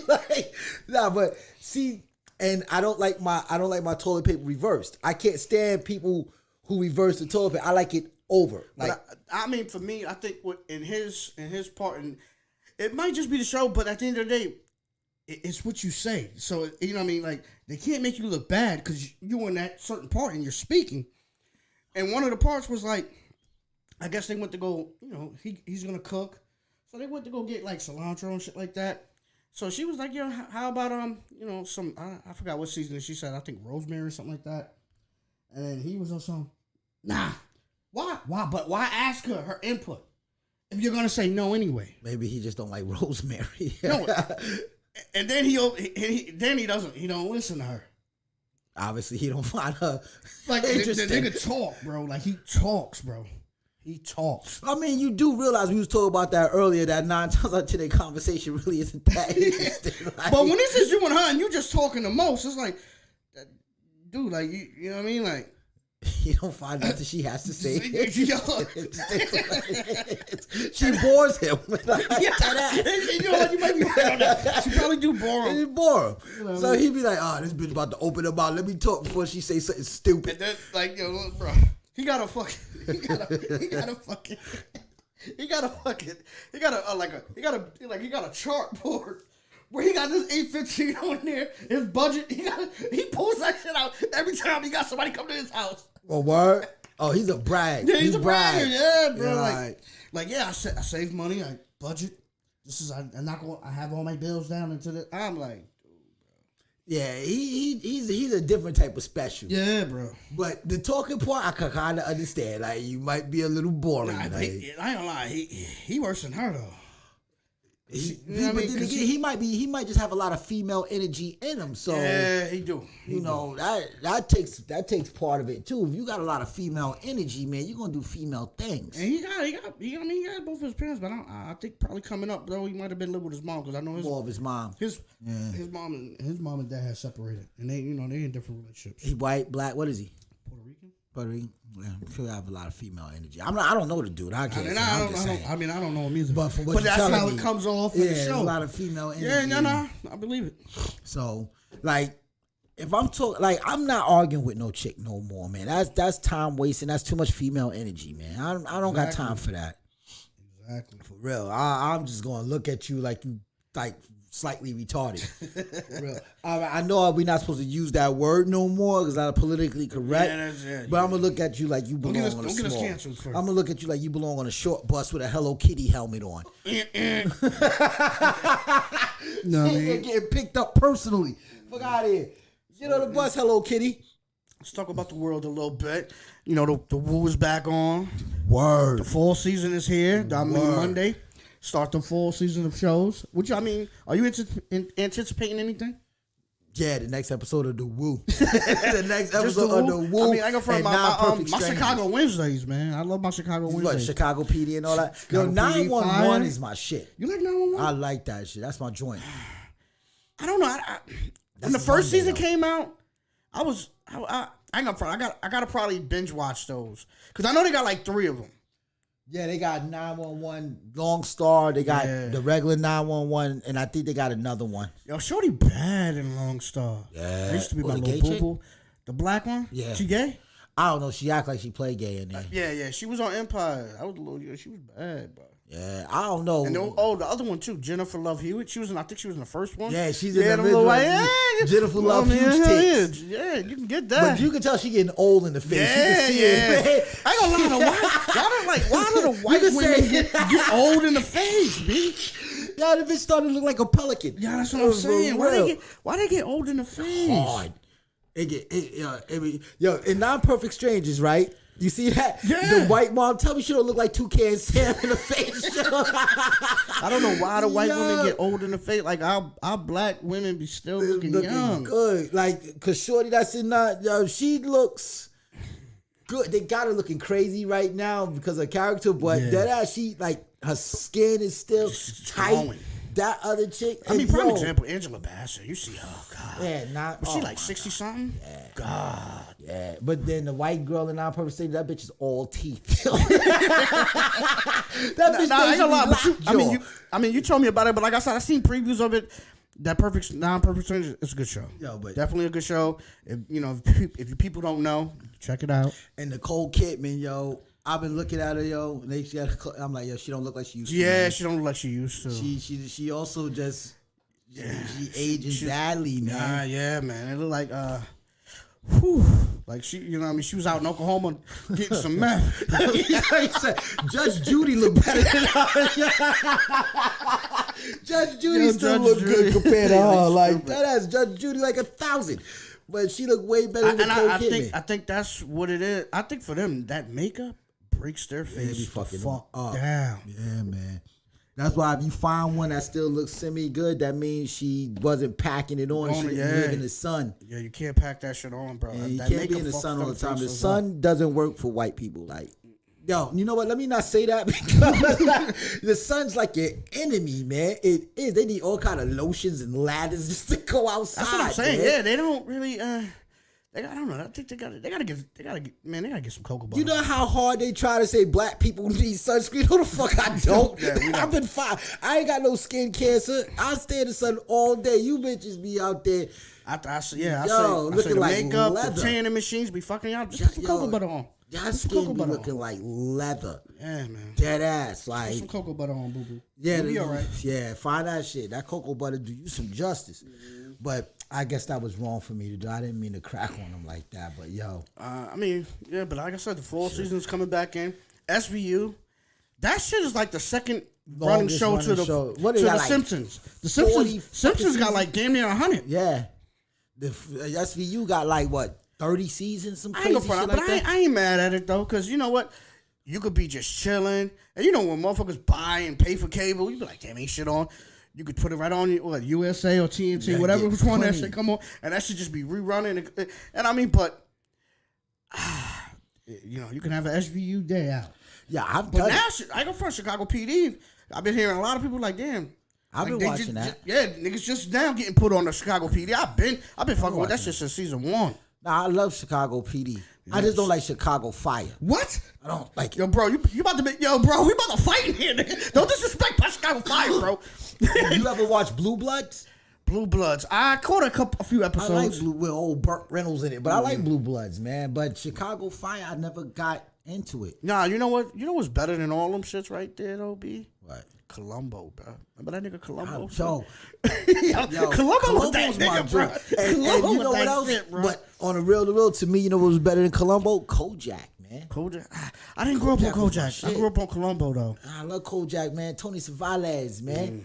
S3: Like, nah, but see, and I don't like my toilet paper reversed. I can't stand people who reverse the toilet paper. I like it over. Like,
S2: I mean, for me, I think in his part, and it might just be the show, but at the end of the day, it's what you say. So you know what I mean. Like they can't make you look bad because you in that certain part and you're speaking. And one of the parts was like, I guess they went to go. You know, he's gonna cook, so they went to go get like cilantro and shit like that. So she was like, "Yo, how about you know, some I forgot what seasoning she said. I think rosemary or something like that." And then he was also, "Nah, why? But why ask her input if you're gonna say no anyway?"
S3: Maybe he just don't like rosemary.
S2: No. And then he don't listen to her.
S3: Obviously, he don't find her
S2: Like the
S3: interesting.
S2: nigga talk, bro. Like he talks, bro. He talks.
S3: I mean, you do realize we was talking about that earlier. That 9 times out of 10 conversation really isn't that interesting. Like,
S2: But when it's just you and her and you just talking the most, it's like, dude, like you know what I mean, like.
S3: you don't find nothing she has to say.
S2: Yo.
S3: She bores him. Like,
S2: You know what? You might be right on that. She probably do bore him.
S3: It's boring. So he'd be like, "Oh, this bitch about to open her mouth. Let me talk before she say something stupid."
S2: And then, like, yo, look, bro, he got a chartboard where he got this 815 on there. His budget, he pulls that shit out every time he got somebody come to his house.
S3: Oh, word? Oh, he's a brag.
S2: Yeah, he's a bragger. Yeah, bro.
S3: Yeah,
S2: Like, yeah, I save money. I budget. I'm not going. I have all my bills down into the. I'm like,
S3: yeah, he's a different type of special.
S2: yeah, bro.
S3: But the talking part, I can kind of understand. Like, you might be a little boring.
S2: I ain't gonna lie. He worse than her though.
S3: He,
S2: You know what I
S3: but
S2: mean?
S3: then
S2: 'Cause
S3: again, he might just have a lot of female energy in him. So
S2: Yeah, he do.
S3: you know that takes part of it too. If you got a lot of female energy, man, you're gonna do female things.
S2: And he got both his parents, but I think probably coming up though he might have been living with his mom because I know
S3: More of his mom.
S2: his mom and dad had separated and they they in different relationships.
S3: He white, black. What is he?
S2: Puerto Rican.
S3: Puerto Rican. Yeah, I'm sure I have a lot of female energy. I don't know the dude. I can't.
S2: I don't know him either.
S3: But from what
S2: but
S3: you're
S2: that's
S3: telling
S2: how
S3: me,
S2: it comes off in
S3: yeah,
S2: the
S3: there's
S2: show.
S3: a lot of female energy.
S2: Yeah, no, I believe it.
S3: So, like, if I'm talking, like, I'm not arguing with no chick no more, man. That's time wasting. That's too much female energy, man. I don't got time for that.
S2: Exactly.
S3: For real. I'm just gonna look at you like you slightly retarded. For real. I know we're not supposed to use that word no more because that's politically correct.
S2: Yeah, that's it.
S3: But I'm gonna look at you like you belong on a
S2: don't get us
S3: small.
S2: canceled first.
S3: I'm gonna look at you like you belong on a short bus with a Hello Kitty helmet on.
S2: No, I
S3: You're
S2: mean,
S3: getting picked up personally. Fuck out of here. Get on the bus, Hello Kitty.
S2: let's talk about the world a little bit. You know, the Woo is back on.
S3: Word.
S2: The fall season is here. I mean, Monday. Start the fall season of shows. Which, I mean, are you anticipating anything?
S3: Yeah, the next episode of The Woo. The next
S2: Just
S3: episode of The Woo.
S2: I mean, I go for
S3: and
S2: my
S3: Non-Perfect
S2: my
S3: Strangers.
S2: Chicago Wednesdays, man. I love my Chicago
S3: What,
S2: Wednesdays.
S3: Chicago PD and all that?
S2: Chicago
S3: Yo,
S2: PD
S3: 911
S2: fire.
S3: is my shit.
S2: You like 911?
S3: I like that shit. That's my joint.
S2: I don't know. When the
S3: That's
S2: first
S3: Monday,
S2: season
S3: though.
S2: came out, I ain't gonna front. I gotta probably binge watch those because I know they got like 3 of them.
S3: Yeah, they got 911 Long Star. They got
S2: Yeah.
S3: the regular 911, and I think they got another one.
S2: Yo, Shorty bad in Long Star.
S3: Yeah.
S2: That used to be
S3: Who,
S2: my
S3: the
S2: little
S3: gay chick?
S2: boo boo. The black one.
S3: Yeah.
S2: She gay?
S3: I don't know. She act like she played gay in there.
S2: Yeah. She was on Empire. I was a little. She was bad, bro.
S3: Yeah, I don't know.
S2: And the other one too, Jennifer Love Hewitt. I think she was in the first one.
S3: Yeah, she's in the
S2: them
S3: middle.
S2: little white-
S3: Jennifer Love
S2: man,
S3: Hewitt
S2: hell
S3: tits.
S2: Yeah, you can get that.
S3: But you can tell she getting old in the face. You can see it.
S2: I ain't gonna lie. Why do the white
S3: can
S2: women
S3: say-
S2: get old in the face, bitch?
S3: Yeah, the bitch started to look like a pelican.
S2: Yeah, that's what I'm saying.
S3: For real.
S2: Why they get old in the face?
S3: Hard. Yo, in Non-Perfect Strangers, right? You see that?
S2: Yeah.
S3: The white mom, tell me she don't look like Toucan Sam in the face.
S2: I don't know why the white
S3: Yeah.
S2: women get old in the face. Like our black women be still looking young.
S3: good. Like, cause Shorty that's in that, she looks good. They got her looking crazy right now because of character, but
S2: Yeah.
S3: that ass, she like her skin is still tight.
S2: glowing.
S3: That other chick,
S2: I mean,
S3: and
S2: prime
S3: yo,
S2: example, Angela Bassett. You see, oh god,
S3: Yeah, not.
S2: was she
S3: oh
S2: like
S3: my
S2: 60 something? God,
S3: Yeah, but then the white girl in Non-Perfect Strangers, that bitch is all teeth. that bitch
S2: Nah, I ain't gonna lie, but
S3: lockjaw.
S2: you told me about it, but like I said, I seen previews of it. That Non-Perfect Strangers, it's a good show.
S3: Yo, but-
S2: definitely a good show. If if you people don't know, check it out.
S3: And Nicole Kidman, yo, I've been looking at her, yo. And I'm like, yo, she don't look like she used to.
S2: Yeah,
S3: man.
S2: she don't look like she used to.
S3: She also just She aging badly, man.
S2: Yeah, man. It looked like whew, like she, you know what I mean? She was out in Oklahoma getting some meth.
S3: He said, Judge Judy look better than her. Judge Judy still look good compared to her. Like that ass Judge Judy like 1,000. But she look way better than Nicole Kidman.
S2: I think that's what it is. I think for them, that makeup breaks their face
S3: fucking
S2: fuck
S3: up.
S2: down.
S3: Yeah, man. That's why if you find one that still looks semi-good, that means she wasn't packing it on. She didn't live in the sun.
S2: Yeah, you can't pack that shit on, bro.
S3: And you
S2: that
S3: can't be in the sun all the time. The sun doesn't work for white people. Like, yo, you know what? Let me not say that because the sun's like your enemy, man. It is. They need all kind of lotions and ladders just to go outside.
S2: That's what I'm saying.
S3: Man.
S2: Yeah, they don't really. I don't know. I think they gotta get some cocoa butter.
S3: You know how hard they try to say black people need sunscreen? Who the fuck I don't? I've been fine. I ain't got no skin cancer. I stay in the sun all day. You bitches be out there.
S2: I say
S3: looking
S2: the
S3: like
S2: makeup,
S3: leather.
S2: The tanning machines be fucking y'all. Just put some cocoa butter on.
S3: Y'all skin be looking like leather.
S2: Yeah, man.
S3: Dead ass. Like,
S2: put some cocoa butter on, boo boo.
S3: Yeah,
S2: be all right.
S3: Yeah, find that shit. That cocoa butter do you some justice. Mm-hmm. But I guess that was wrong for me to do. I didn't mean to crack on them like that. But yo,
S2: I mean, yeah, but like I said, the fall season's coming back in. SVU, that shit is like the second running show to the Simpsons. The Simpsons got like damn near 100.
S3: Yeah, the SVU got like what 30 seasons, some crazy shit like that.
S2: I ain't mad at it though, because you know what? You could be just chilling, and you know when motherfuckers buy and pay for cable, you be like, damn, ain't shit on. You could put it right on USA or TNT, whatever which one that shit come on, and that should just be rerunning. And I mean, but you know, you can have an SVU day out.
S3: Yeah,
S2: I go for Chicago PD. I've been hearing a lot of people like, damn.
S3: I've been watching that.
S2: Yeah, niggas just now getting put on the Chicago PD. I've been fucking with that shit since season 1.
S3: Nah, I love Chicago PD. Yes. I just don't like Chicago Fire.
S2: What?
S3: I don't like it.
S2: Yo, bro, you about to be... Yo, bro, we about to fight in here, nigga. Don't disrespect my Chicago Fire, bro.
S3: You ever watch Blue Bloods?
S2: Blue Bloods. I caught a few episodes.
S3: I like Blue with old Burt Reynolds in it, but I like Blue Bloods, man. But Chicago Fire, I never got into it.
S2: Nah, you know what? You know what's better than all them shits right there, though, B?
S3: What?
S2: Columbo, bro. Remember that nigga Columbo?
S3: Yo,
S2: Columbo was that nigga, bro.
S3: And you know what else?
S2: Shit,
S3: but on the real, to me, you know what was better than Columbo? Kojak, man.
S2: Kojak? I didn't grow up on Kojak. I grew up on Columbo, though.
S3: I love Kojak, man. Tony Savalas, man.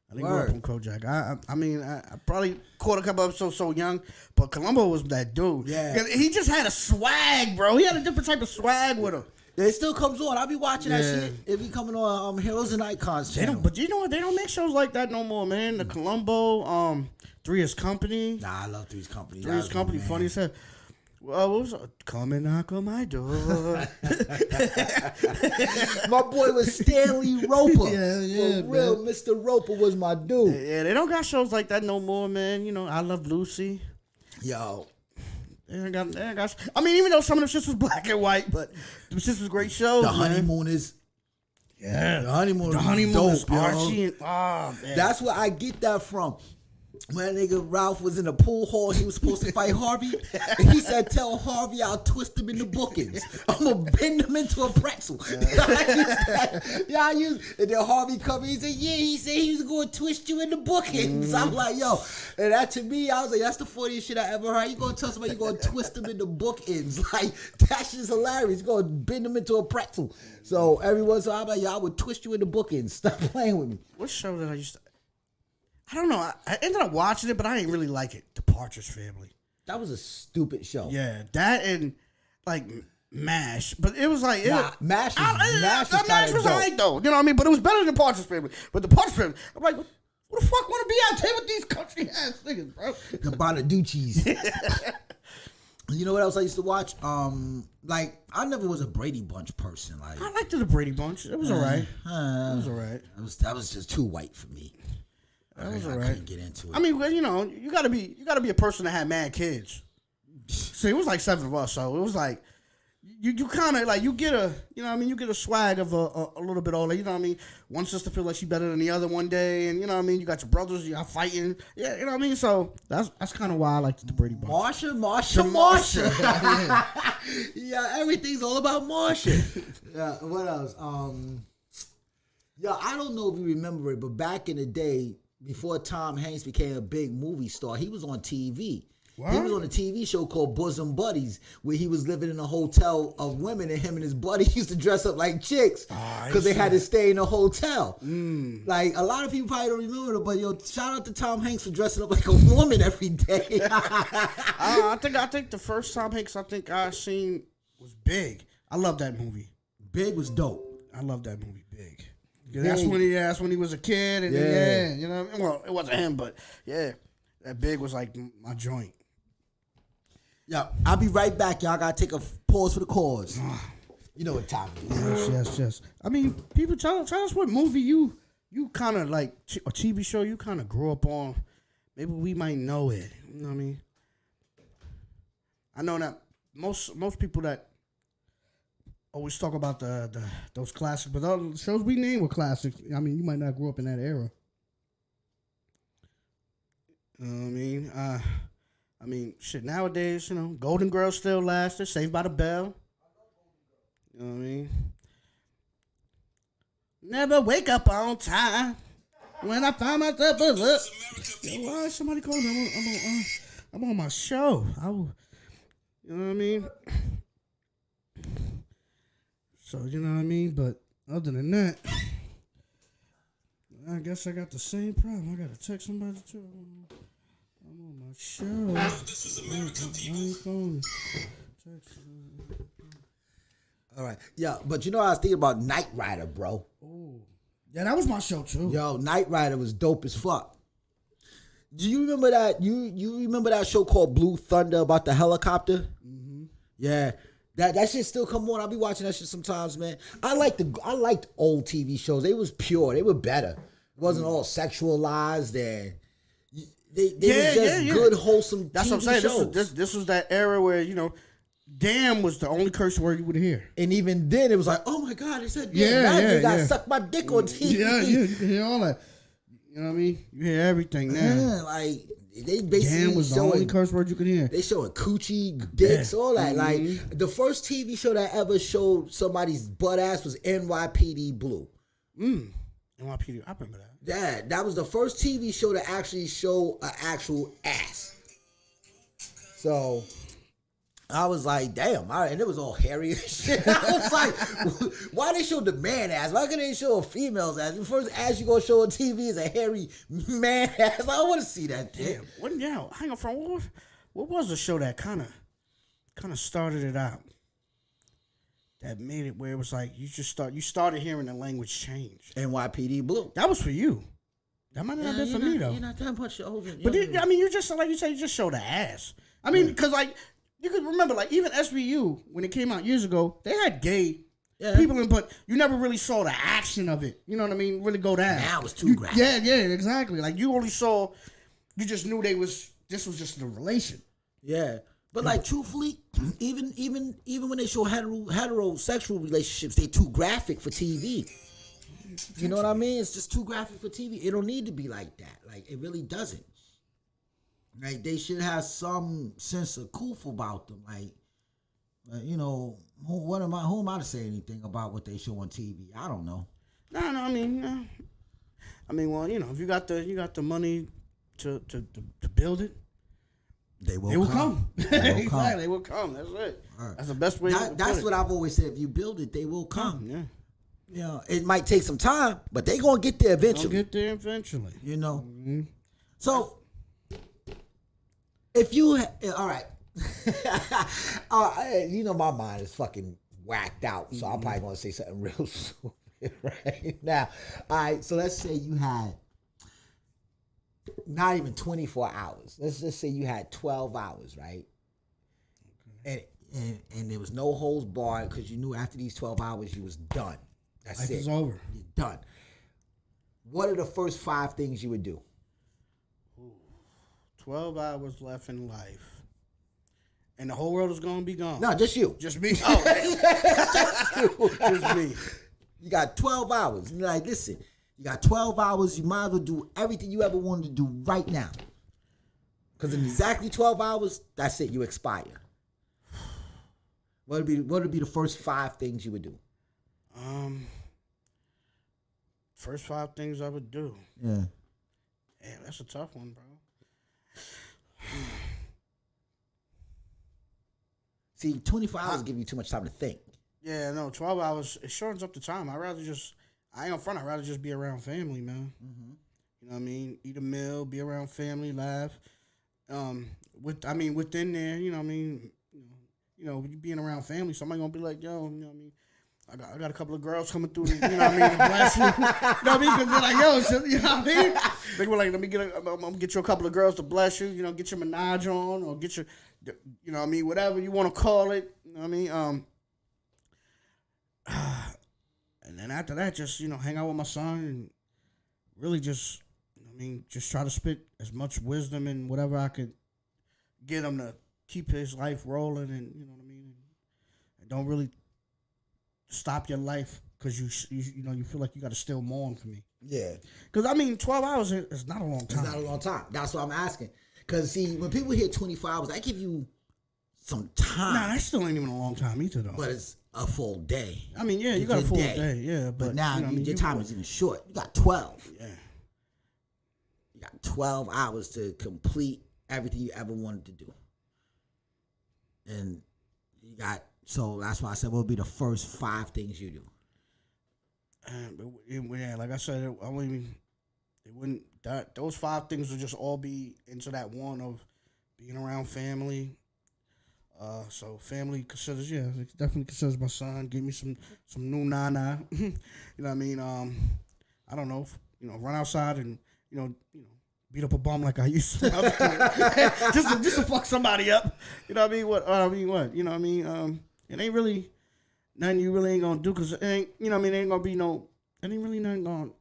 S2: I didn't grow up on Kojak. I mean, I probably caught a couple episodes so young, but Columbo was that dude.
S3: Yeah.
S2: He just had a swag, bro. He had a different type of swag with him.
S3: It still comes on. I'll be watching that shit. It be coming on Heroes and Icons channel.
S2: But you know what? They don't make shows like that no more, man. The Columbo, Three's Company.
S3: Nah, I love Three's Company.
S2: Three's Company, funny as hell. Well, what was it? Come and knock on my door.
S3: My boy was Stanley Roper.
S2: Yeah,
S3: for real, man. Mr. Roper was my dude.
S2: Yeah, they don't got shows like that no more, man. You know, I Love Lucy.
S3: Yo.
S2: They ain't got, I mean, even though some of them shits was black and white, but them shits was great shows.
S3: The Honeymooners.
S2: Yeah.
S3: The Honeymooners.
S2: Dope, Archie and, man.
S3: That's where I get that from. When that nigga Ralph was in the pool hall, he was supposed to fight Harvey. And he said, tell Harvey I'll twist him in the bookends. I'm going to bend him into a pretzel. And then Harvey come in, he said, yeah, he said he was going to twist you in the bookends. I'm like, yo. And that to me, I was like, that's the funniest shit I ever heard. You going to tell somebody you're going to twist him in the bookends. Like, that shit's hilarious. You're going to bend him into a pretzel. So every once in a while, I'm like, yo, I would twist you in the bookends. Stop playing with me.
S2: What show did I used to... I don't know. I ended up watching it, but I didn't really like it. The Partridge Family.
S3: That was a stupid show.
S2: Yeah, that and like MASH, but it was like
S3: MASH was
S2: alright though. You know what I mean? But it was better than Partridge Family. But the Partridge Family, I'm like, who the fuck want to be out there with these country ass niggas, bro?
S3: The Bonaducci's. You know what else I used to watch? Like I never was a Brady Bunch person. Like
S2: I liked the Brady Bunch. It was alright. It was alright.
S3: That was just too white for me.
S2: That was
S3: I couldn't get into it.
S2: I mean, well, you know, you gotta be a person that had mad kids. See, it was like 7 of us, so it was like you kind of like you get a, you know what I mean, you get a swag of a little bit older. You know what I mean? One sister feel like she better than the other one day, and you know what I mean. You got your brothers, y'all fighting. Yeah, you know what I mean. So that's kind of why I liked the Brady Bunch.
S3: Marsha. Yeah, everything's all about Marsha. Yeah. What else? Yeah, I don't know if you remember it, but back in the day. before Tom Hanks became a big movie star, he was on TV.
S2: What?
S3: He was on a TV show called Bosom Buddies, where he was living in a hotel of women, and him and his buddies used to dress up like chicks because they had to stay in a hotel. Like, a lot of people probably don't remember it, but yo, shout out to Tom Hanks for dressing up like a woman every day.
S2: I think the first Tom Hanks I seen was Big. I love that movie.
S3: Big was dope.
S2: I love that movie, Big. That's when he was a kid, and then, you know what I mean? Well, it wasn't him, but yeah, that Big was like my joint.
S3: Yeah, I'll be right back. Y'all gotta take a pause for the cause. You know what time it is.
S2: Yes. I mean, people tell us what movie you kind of like, a TV show you kind of grew up on. Maybe we might know it. You know what I mean? I know that most people that always talk about those classics, but all the shows we name were classics. I mean, you might not grow up in that era. You know what I mean? I mean, shit, nowadays, you know, Golden Girls still lasted, Saved by the Bell. You know what I mean? Never wake up on time when I find myself up. Yo, why is somebody calling me? I'm on my show. You know what I mean? So, you know what I mean? But other than that, I guess I got the same problem. I got to text somebody too. I'm on my show.
S3: All right. Yeah, but you know, I was thinking about Knight Rider, bro.
S2: Oh, yeah, that was my show too.
S3: Yo, Knight Rider was dope as fuck. Do you remember that? You remember that show called Blue Thunder about the helicopter? Mm-hmm. Yeah. That shit still come on. I'll be watching that shit sometimes, man. I liked old TV shows. They was pure. They were better. It wasn't all sexualized and they was just good, wholesome
S2: That's
S3: TV
S2: what I'm saying.
S3: shows.
S2: This was that era where, you know, damn was the only curse word you would hear.
S3: And even then, it was like, oh my God, they said, you got suck my dick on TV.
S2: Yeah, you can hear all that. You know what I mean? You hear everything now.
S3: Yeah, like, they basically
S2: damn was the only curse word you could hear.
S3: They showing coochie, dicks, all that. Like, the first TV show that ever showed somebody's butt ass was NYPD Blue.
S2: NYPD, I remember that.
S3: Yeah, that was the first TV show to actually show an actual ass. So I was like, damn, and it was all hairy and shit. I was like, why they show the man ass? Why couldn't they show a female's ass? The first ass you gonna show on TV is a hairy man ass. I don't want to see that thing.
S2: Hang on, from what was the show that kind of started it out? That made it where it was like you started hearing the language change.
S3: NYPD Blue.
S2: That was for you. That might not have been for me though.
S3: You're not that much older.
S2: But I mean, you just like you say, you just show the ass. I mean, because like you could remember, like even SVU when it came out years ago, they had gay people in, but you never really saw the action of it. You know what I mean? Really go down.
S3: Now it's too graphic.
S2: Yeah, exactly. Like you just knew this was just the relation.
S3: Yeah. But like truthfully, even when they show heterosexual relationships, they too graphic for TV. You know what I mean? It's just too graphic for TV. It don't need to be like that. Like it really doesn't. Like they should have some sense of coof about them. Like, you know, who am I to say anything about what they show on TV? I don't know.
S2: No. I mean, well, you know, if you got the money to build it.
S3: They will come.
S2: Exactly, they will come. That's it. Right. That's the best way.
S3: That's what I've always said. If you build it, they will come.
S2: Yeah.
S3: You know, it might take some time, but they gonna get there eventually. You know.
S2: Mm-hmm.
S3: So, if you all right, you know my mind is fucking whacked out, so I'm probably gonna say something real stupid right now. All right, so let's say you had. Not even 24 hours. Let's just say you had 12 hours, right? Okay. And there was no holds barred because you knew after these 12 hours you was done. That's
S2: Life
S3: it.
S2: is over.
S3: You're done. What are the first 5 things you would do?
S2: 12 hours left in life. And the whole world is going to be gone.
S3: No, just you.
S2: Just me. Oh, just me.
S3: You got 12 hours. You're like, listen. You got 12 hours. You might as well do everything you ever wanted to do right now. Because in exactly 12 hours, that's it. You expire. What would be the first 5 things you would do?
S2: First 5 things I would do.
S3: Yeah.
S2: That's a tough one, bro.
S3: See, 24 hours give you too much time to think.
S2: Yeah, no, 12 hours, it shortens up the time. I ain't gonna front, I'd rather just be around family, man.
S3: Mm-hmm.
S2: You know what I mean? Eat a meal, be around family, laugh. Within there, you know what I mean? You being around family, somebody gonna be like, yo, you know what I mean? I got a couple of girls coming through, you know what I mean, to bless you. You know what I mean? Because they're like, yo, so, you know what I mean? They were like, I'm gonna get you a couple of girls to bless you, get your menage on, or get your, you know what I mean, whatever you want to call it. You know what I mean? And then after that, just, hang out with my son and really just, just try to spit as much wisdom and whatever I could get him to keep his life rolling, and, you know what I mean? And don't really stop your life because you feel like you got to still mourn for me.
S3: Yeah.
S2: Because, 12 hours is not a long time.
S3: It's not a long time. That's what I'm asking. Because, see, when people hear 24 hours, I give you some time.
S2: Nah, that still ain't even a long time either, though.
S3: But it's a full day.
S2: Yeah, you got a full day, yeah.
S3: But now your time is even short. You got 12.
S2: Yeah.
S3: You got 12 hours to complete everything you ever wanted to do. And so that's why I said, what would be the first 5 things you do?
S2: Like I said, those 5 things would just all be into that one of being around family. So family considers, it definitely considers my son. Give me some new nana. You know what I mean? I don't know, run outside and beat up a bum like I used to. just to fuck somebody up. You know what I mean? What? You know what I mean? It ain't really nothing you really ain't gonna do because it ain't. You know what I mean? It ain't gonna be it ain't really nothing gonna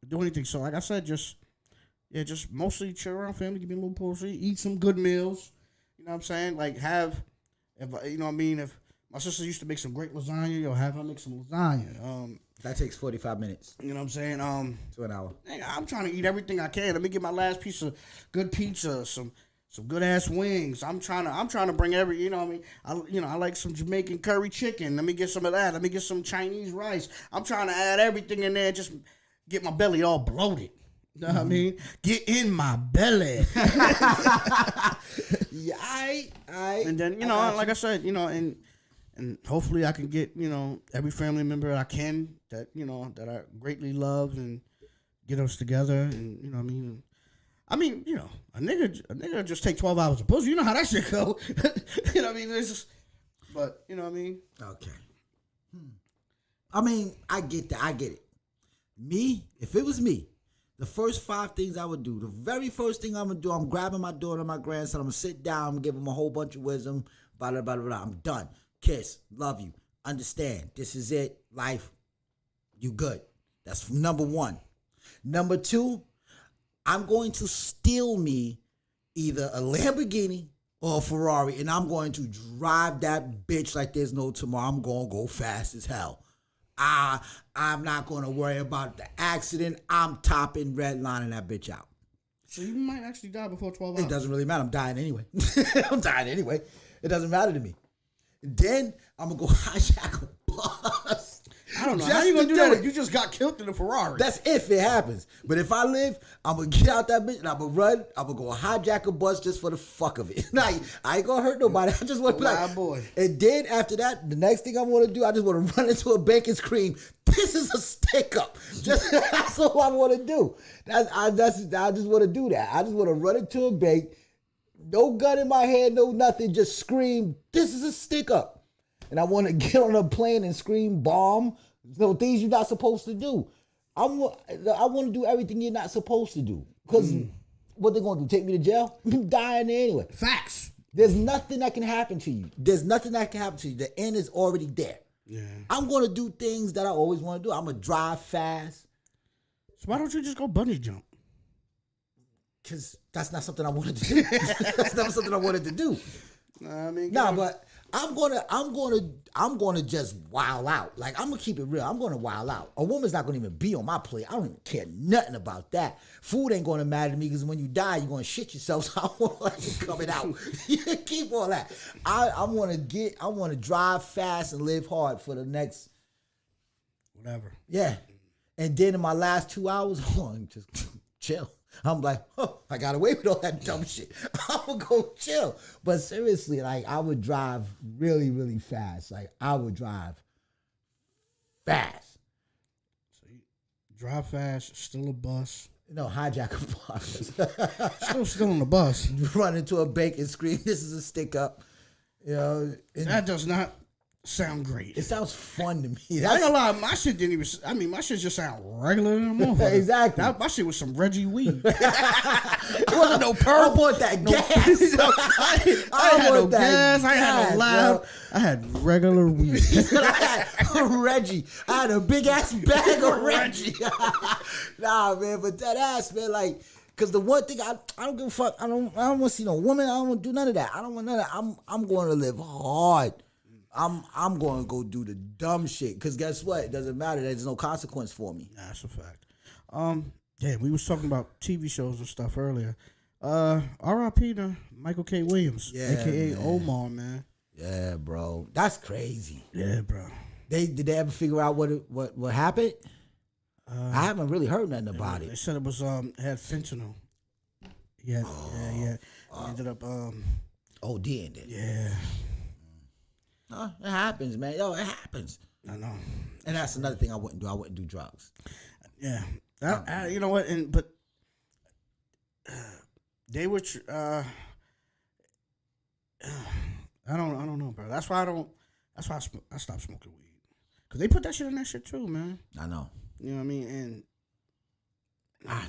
S2: do anything. So like I said, just mostly chill around family, give me a little pussy, eat some good meals. You know what I'm saying? Like if my sister used to make some great lasagna, have her make some lasagna.
S3: That takes 45 minutes.
S2: You know what I'm saying?
S3: To an hour.
S2: I'm trying to eat everything I can. Let me get my last piece of good pizza, some good ass wings. I'm trying to bring you know what I mean? I like some Jamaican curry chicken. Let me get some of that. Let me get some Chinese rice. I'm trying to add everything in there, just get my belly all bloated. You know what I mean? Get in my belly.
S3: Yeah,
S2: and then, like I said, and hopefully I can get, every family member I can that, that I greatly love and get us together. And, you know what I mean? A nigga just take 12 hours of pussy. You know how that shit go. You know what I mean? It's just, but, you know what I mean?
S3: Okay. I mean, I get that. I get it. Me, if it was me, the first 5 things I would do, the very first thing I'm going to do, I'm grabbing my daughter and my grandson. I'm going to sit down, give them a whole bunch of wisdom, blah, blah, blah, blah. I'm done. Kiss, love you, understand. This is it. Life, you good. That's number 1. Number 2, I'm going to steal me either a Lamborghini or a Ferrari, and I'm going to drive that bitch like there's no tomorrow. I'm going to go fast as hell. I'm not going to worry about the accident. I'm topping redlining that bitch out.
S2: So you might actually die before 12 hours.
S3: It doesn't really matter. I'm dying anyway. It doesn't matter to me. And then I'm going to go hijack a bus.
S2: I don't know. How you going to do that if you just got killed in a Ferrari?
S3: That's if it happens. But if I live, I'm going to get out that bitch and I'm going to run. I'm going to go hijack a bus just for the fuck of it. I ain't going to hurt nobody. I just want to play.
S2: Boy.
S3: And then after that, the next thing I want to do, I just want to run into a bank and scream, this is a stick up. That's all I want to do. I just want to do that. I just want to run into a bank, no gun in my hand, no nothing, just scream, this is a stick up. And I want to get on a plane and scream bomb, things you're not supposed to do. I want to do everything you're not supposed to do. Because what they going to do, take me to jail? I'm dying there anyway.
S2: Facts.
S3: There's nothing that can happen to you. The end is already there.
S2: Yeah.
S3: I'm going to do things that I always want to do. I'm going to drive fast.
S2: So why don't you just go bungee jump?
S3: Because that's not something I wanted to do. That's not something I wanted to do. But I'm gonna just wild out. Like, I'm gonna keep it real. I'm gonna wild out. A woman's not gonna even be on my plate. I don't even care nothing about that. Food ain't gonna matter to me because when you die, you're gonna shit yourself. So I want to let you coming out. You keep all that. I want to drive fast and live hard for the next
S2: whatever.
S3: Yeah, and then in my last 2 hours, I want to just chill. I'm like, oh, I got away with all that dumb shit. I'm gonna go chill. But seriously, like I would drive really, really fast. Like I would drive fast.
S2: So you drive fast, still a bus.
S3: No, hijack a bus.
S2: Still on the bus.
S3: Run into a bank and scream, "This is a stick up." You know,
S2: That does not sound great.
S3: it sounds fun to me.
S2: I ain't
S3: That's,
S2: gonna lie, my shit didn't even. I mean, my shit just sound regular than a motherfucker.
S3: Exactly.
S2: My shit was some Reggie weed. It wasn't no
S3: I
S2: purple.
S3: want that gas.
S2: I ain't had no
S3: want that
S2: gas. I ain't had no
S3: gas,
S2: loud.
S3: bro.
S2: I had regular weed.
S3: I had Reggie. I had a big ass bag of Reggie. Nah, man, but that ass, man, like, cause the one thing I don't give a fuck. I don't want to see no woman. I don't want to do none of that. I don't want none of that. I'm going to live hard. I'm going to go do the dumb shit. Cause guess what? It doesn't matter. There's no consequence for me.
S2: Nah, that's a fact. Yeah, we was talking about TV shows and stuff earlier. R.I.P. to Michael K. Williams,
S3: Yeah,
S2: aka
S3: man.
S2: Omar, man.
S3: Yeah, bro. That's crazy.
S2: Yeah, bro.
S3: Did they ever figure out what happened? I haven't really heard nothing about
S2: They
S3: it.
S2: said it was it had fentanyl. Yeah, yeah. He ended up
S3: Oh, did it?
S2: yeah.
S3: It happens, man. Yo, it happens.
S2: I know.
S3: And that's another thing I wouldn't do. I wouldn't do drugs.
S2: Yeah. You know what? But they were. I don't know, bro. That's why I don't. That's why I stopped smoking weed. Cause they put that shit in that shit too, man.
S3: I know.
S2: You know what I mean? And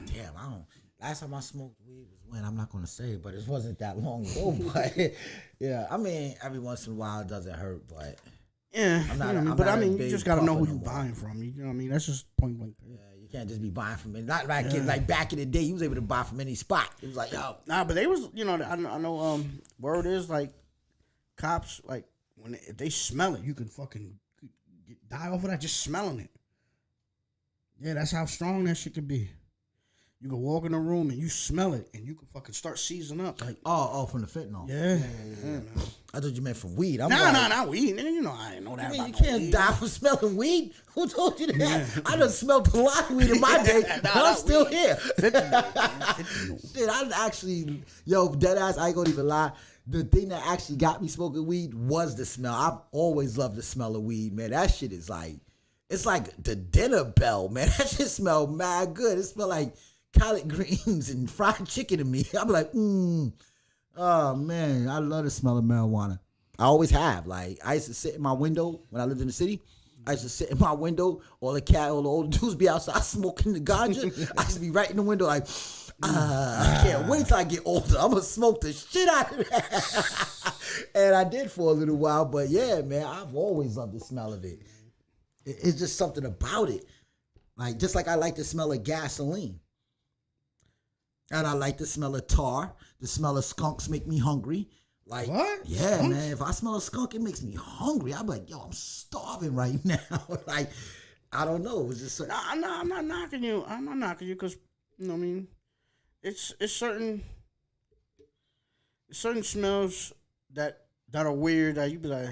S3: Damn, I don't. Last time I smoked weed was when, I'm not gonna say, but it wasn't that long ago. But yeah, I mean, every once in a while it doesn't hurt, but
S2: yeah,
S3: I'm not
S2: you know what I
S3: a-
S2: mean?
S3: I'm
S2: But
S3: not
S2: I
S3: a
S2: mean, you
S3: big
S2: just gotta know who
S3: puffer
S2: you
S3: no more.
S2: buying from. You know what I mean? That's just point blank. Period.
S3: you can't just be buying from it. Not like like back in the day, you was able to buy from any spot. It was like, yo,
S2: Nah, but they was, you know, I know. Word is like, cops like if they smell it, you can fucking die off of that just smelling it. Yeah, that's how strong that shit could be. You can walk in a room and you smell it, and you can fucking start seizing up. Like,
S3: oh, from the fentanyl.
S2: yeah.
S3: I thought you meant from weed. I'm
S2: Nah,
S3: like,
S2: not weed. Nigga, you know I ain't know that.
S3: I mean,
S2: about
S3: you
S2: no
S3: can't
S2: weed.
S3: die from smelling weed. Who told you that? I done smelled a lot of weed in my day, but I'm still
S2: weed.
S3: here.
S2: Fentanyl.
S3: Shit, I actually, dead ass, I ain't gonna even lie. The thing that actually got me smoking weed was the smell. I've always loved the smell of weed, man. That shit is like, it's like the dinner bell, man. That shit smell mad good. It smell like collard greens and fried chicken to me. I'm like, oh man, I love the smell of marijuana. I always have. Like, I used to sit in my window when I lived in the city. I used to sit in my window. All the old dudes be outside smoking the ganja. I used to be right in the window like, I can't wait till I get older. I'm going to smoke the shit out of that. And I did for a little while. But yeah, man, I've always loved the smell of it. It's just something about it. Like, just like I like the smell of gasoline. And I like the smell of tar. The smell of skunks make me hungry. Like,
S2: What?
S3: yeah,
S2: Skunks?
S3: man. If I smell a skunk, it makes me hungry. I'm like, yo, I'm starving right now. Like, I don't know. It's just
S2: Nah, I'm not knocking you. I'm not knocking you because, you know what I mean? It's certain smells that are weird that you be like,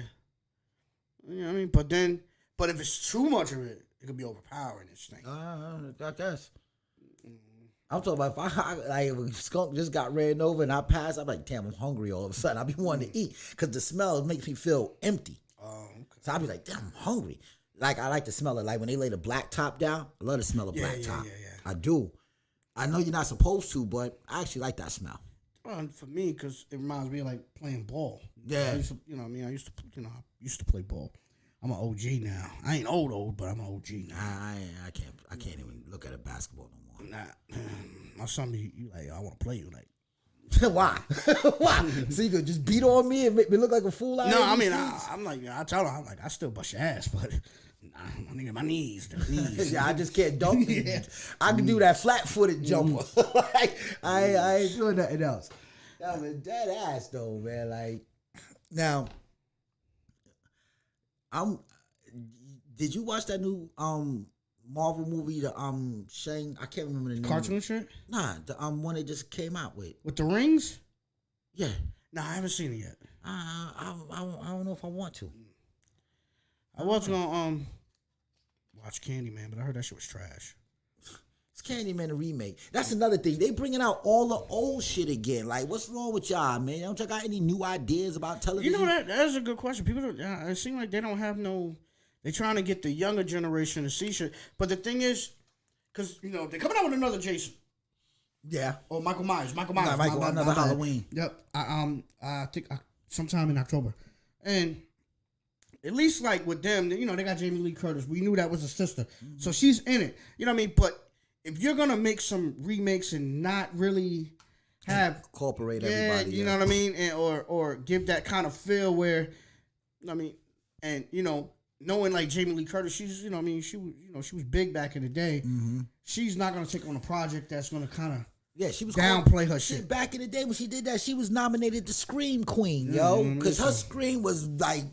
S2: you know what I mean? But if it's too much of it, it could be overpowering this thing.
S3: I guess. I'm talking about if a skunk just got ran over and I passed, I'm like, damn, I'm hungry all of a sudden. I be wanting to eat because the smell makes me feel empty.
S2: Oh, okay.
S3: So I be like, damn, I'm hungry. Like, I like to smell it. Like, when they lay the black top down, I love the smell of black top.
S2: Yeah.
S3: I do. I know you're not supposed to, but I actually like that smell.
S2: Well, and for me, because it reminds me of like playing ball.
S3: Yeah.
S2: I used to, you know what I mean? I used to play ball. I'm an OG now. I ain't old, but I'm an OG now.
S3: I can't even look at a basketball no more.
S2: Nah, my son be you like, I want to play you like.
S3: Why? Why? So you could just beat on me and make me look like a fool out
S2: No,
S3: here
S2: I
S3: in
S2: mean,
S3: these streets?
S2: I'm like, I tell her, I'm like, I still bust your ass, but nah, my nigga, my knees, the knees.
S3: Yeah, I just can't dunk.
S2: Yeah.
S3: I can do that flat-footed jumper. Like, I ain't doing nothing else. That was dead ass though, man. Like, now, did you watch that new Marvel movie? The Shang, I can't remember the name.
S2: Cartoon shit
S3: Nah, the one they just came out with.
S2: with the rings.
S3: Yeah.
S2: Nah, I haven't seen it yet.
S3: I don't know if I want to.
S2: I was gonna watch Candyman, but I heard that shit was trash.
S3: Candyman remake. That's another thing. They bringing out all the old shit again. Like, what's wrong with y'all, man? Don't y'all got any new ideas about television?
S2: You know that's a good question. People, it seems like they don't have no. They trying to get the younger generation to see shit. But the thing is, because they're coming out with another Jason.
S3: Yeah.
S2: Or Michael Myers.
S3: Another
S2: my bad.
S3: Halloween.
S2: Yep. I think sometime in October, and at least like with them, they got Jamie Lee Curtis. We knew that was a sister, so she's in it. You know what I mean? But if you're gonna make some remakes and not really have
S3: incorporate everybody,
S2: you know what I mean, and or give that kind of feel where, and knowing like Jamie Lee Curtis, she's she was big back in the day. Mm-hmm. She's not gonna take on a project that's gonna kind of
S3: she was
S2: downplay her shit.
S3: Back in the day when she did that, she was nominated to Scream Queen, yo, because her scream was like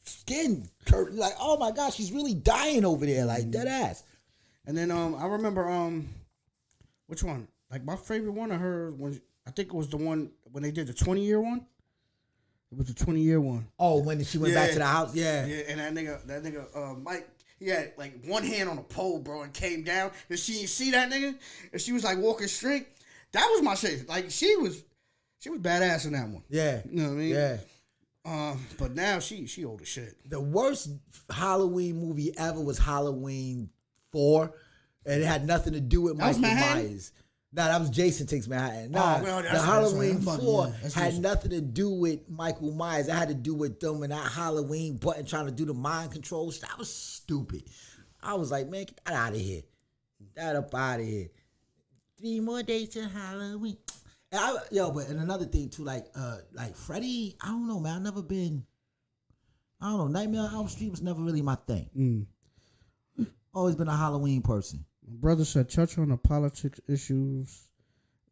S3: skin curtain, like oh my god, she's really dying over there, like dead ass.
S2: And then I remember which one? Like my favorite one of hers was, I think it was the one when they did the 20-year one. It was the 20-year one.
S3: Oh, when she went back to the house,
S2: yeah. And that nigga Mike, he had like one hand on a pole, bro, and came down. And she didn't see that nigga, and she was like walking straight. That was my shit. Like she was badass in that one.
S3: Yeah,
S2: you know what I mean.
S3: Yeah.
S2: But now she old as shit.
S3: The worst Halloween movie ever was Halloween 4, and it had nothing to do with Michael Myers. Nah, that was Jason Takes Manhattan. Nah, the Halloween 4 had nothing to do with Michael Myers. It had to do with them and that Halloween button trying to do the mind control. That was stupid. I was like, man, get that out of here. Get that up out of here. 3 more days till Halloween. And but another thing too, like Freddy, I don't know, man. Nightmare on Elm Street was never really my thing. Always been a Halloween person.
S2: My brother said touch on the politics issues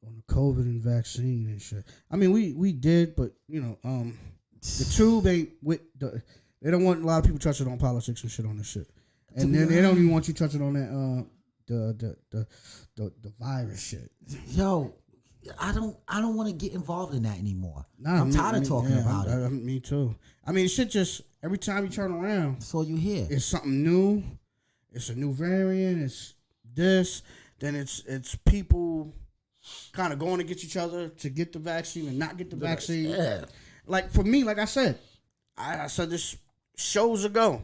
S2: on the COVID and vaccine and shit. I mean, we did, but the tube ain't with they don't want a lot of people touching on politics and shit on this shit. And then they don't even want you touching on that the virus shit.
S3: Yo, I don't want to get involved in that anymore. I'm tired of talking about it.
S2: Me too. I mean, shit just every time you turn around,
S3: that's all you hear.
S2: It's something new. It's a new variant. It's this. Then it's people kind of going against each other to get the vaccine and not get the vaccine.
S3: Yeah.
S2: Like for me, like I said this shows ago.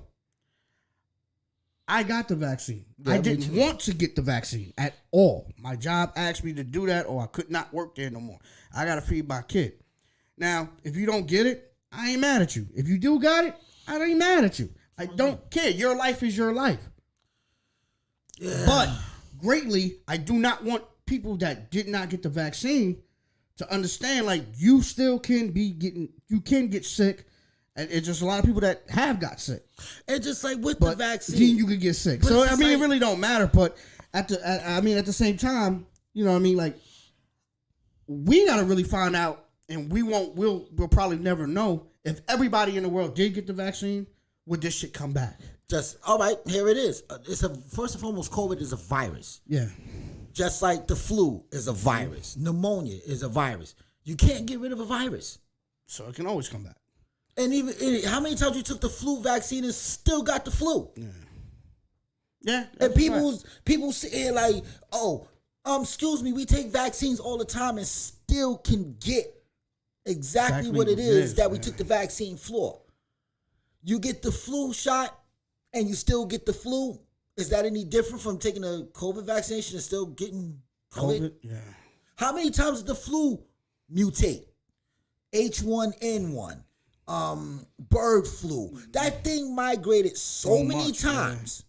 S2: I got the vaccine.
S3: Yeah,
S2: I didn't want to get the vaccine at all. My job asked me to do that, or I could not work there no more. I got to feed my kid. Now, if you don't get it, I ain't mad at you. If you do got it, I ain't mad at you. I don't care. Your life is your life. Yeah. But greatly, I do not want people that did not get the vaccine to understand, like, you still can you can get sick. And it's just a lot of people that have got sick.
S3: It's just like with the vaccine,
S2: you could get sick. So I mean, it really don't matter. But at the same time, you know what I mean? Like, we gotta really find out, and we'll probably never know if everybody in the world did get the vaccine. Would this shit come back?
S3: Just all right. Here it is. First and foremost, COVID is a virus. Yeah. Just like the flu is a virus, pneumonia is a virus. You can't get rid of a virus,
S2: so it can always come back.
S3: And even how many times you took the flu vaccine and still got the flu? Yeah. And people saying like, excuse me, we take vaccines all the time and still can get exactly what it is that we took the vaccine for. You get the flu shot and you still get the flu. Is that any different from taking a COVID vaccination and still getting COVID? Yeah. How many times did the flu mutate? H1N1. Bird flu. That thing migrated so many times,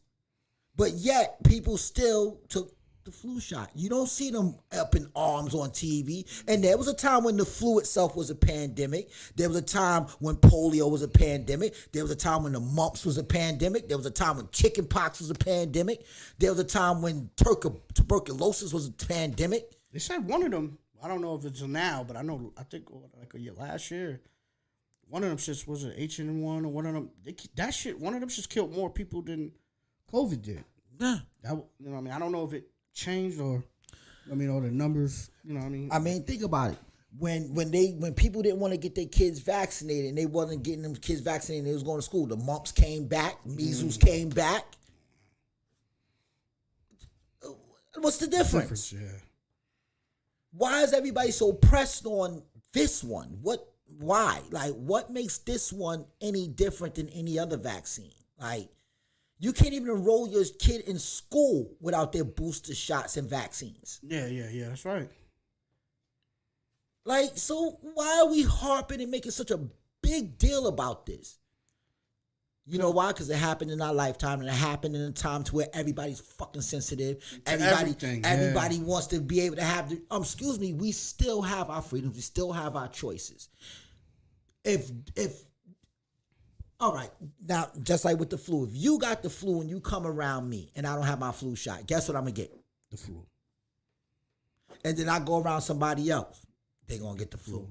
S3: but yet people still took the flu shot. You don't see them up in arms on TV. And there was a time when the flu itself was a pandemic. There was a time when polio was a pandemic. There was a time when the mumps was a pandemic. There was a time when chickenpox was a pandemic. There was a time when tuberculosis was a pandemic.
S2: They said one of them, I don't know if it's now, but I think like last year, one of them shits was an H1N1 or one of them. One of them shits killed more people than COVID did. Yeah. You know what I mean? I don't know if it changed or the numbers, you know what I mean?
S3: I mean, think about it. When people didn't want to get their kids vaccinated and they wasn't getting them kids vaccinated and they was going to school, the mumps came back, measles came back. What's the difference?
S2: Yeah.
S3: Why is everybody so pressed on this one? Why? Like, what makes this one any different than any other vaccine? Like, you can't even enroll your kid in school without their booster shots and vaccines.
S2: Yeah, that's right.
S3: Like, so why are we harping and making such a big deal about this? You know why? Because it happened in our lifetime, and it happened in a time to where everybody's fucking sensitive. Everybody wants to be able to have the. Excuse me. We still have our freedoms. We still have our choices. If all right, now just like with the flu, if you got the flu and you come around me and I don't have my flu shot, guess what I'm gonna get?
S2: The flu.
S3: And then I go around somebody else, they gonna get the flu.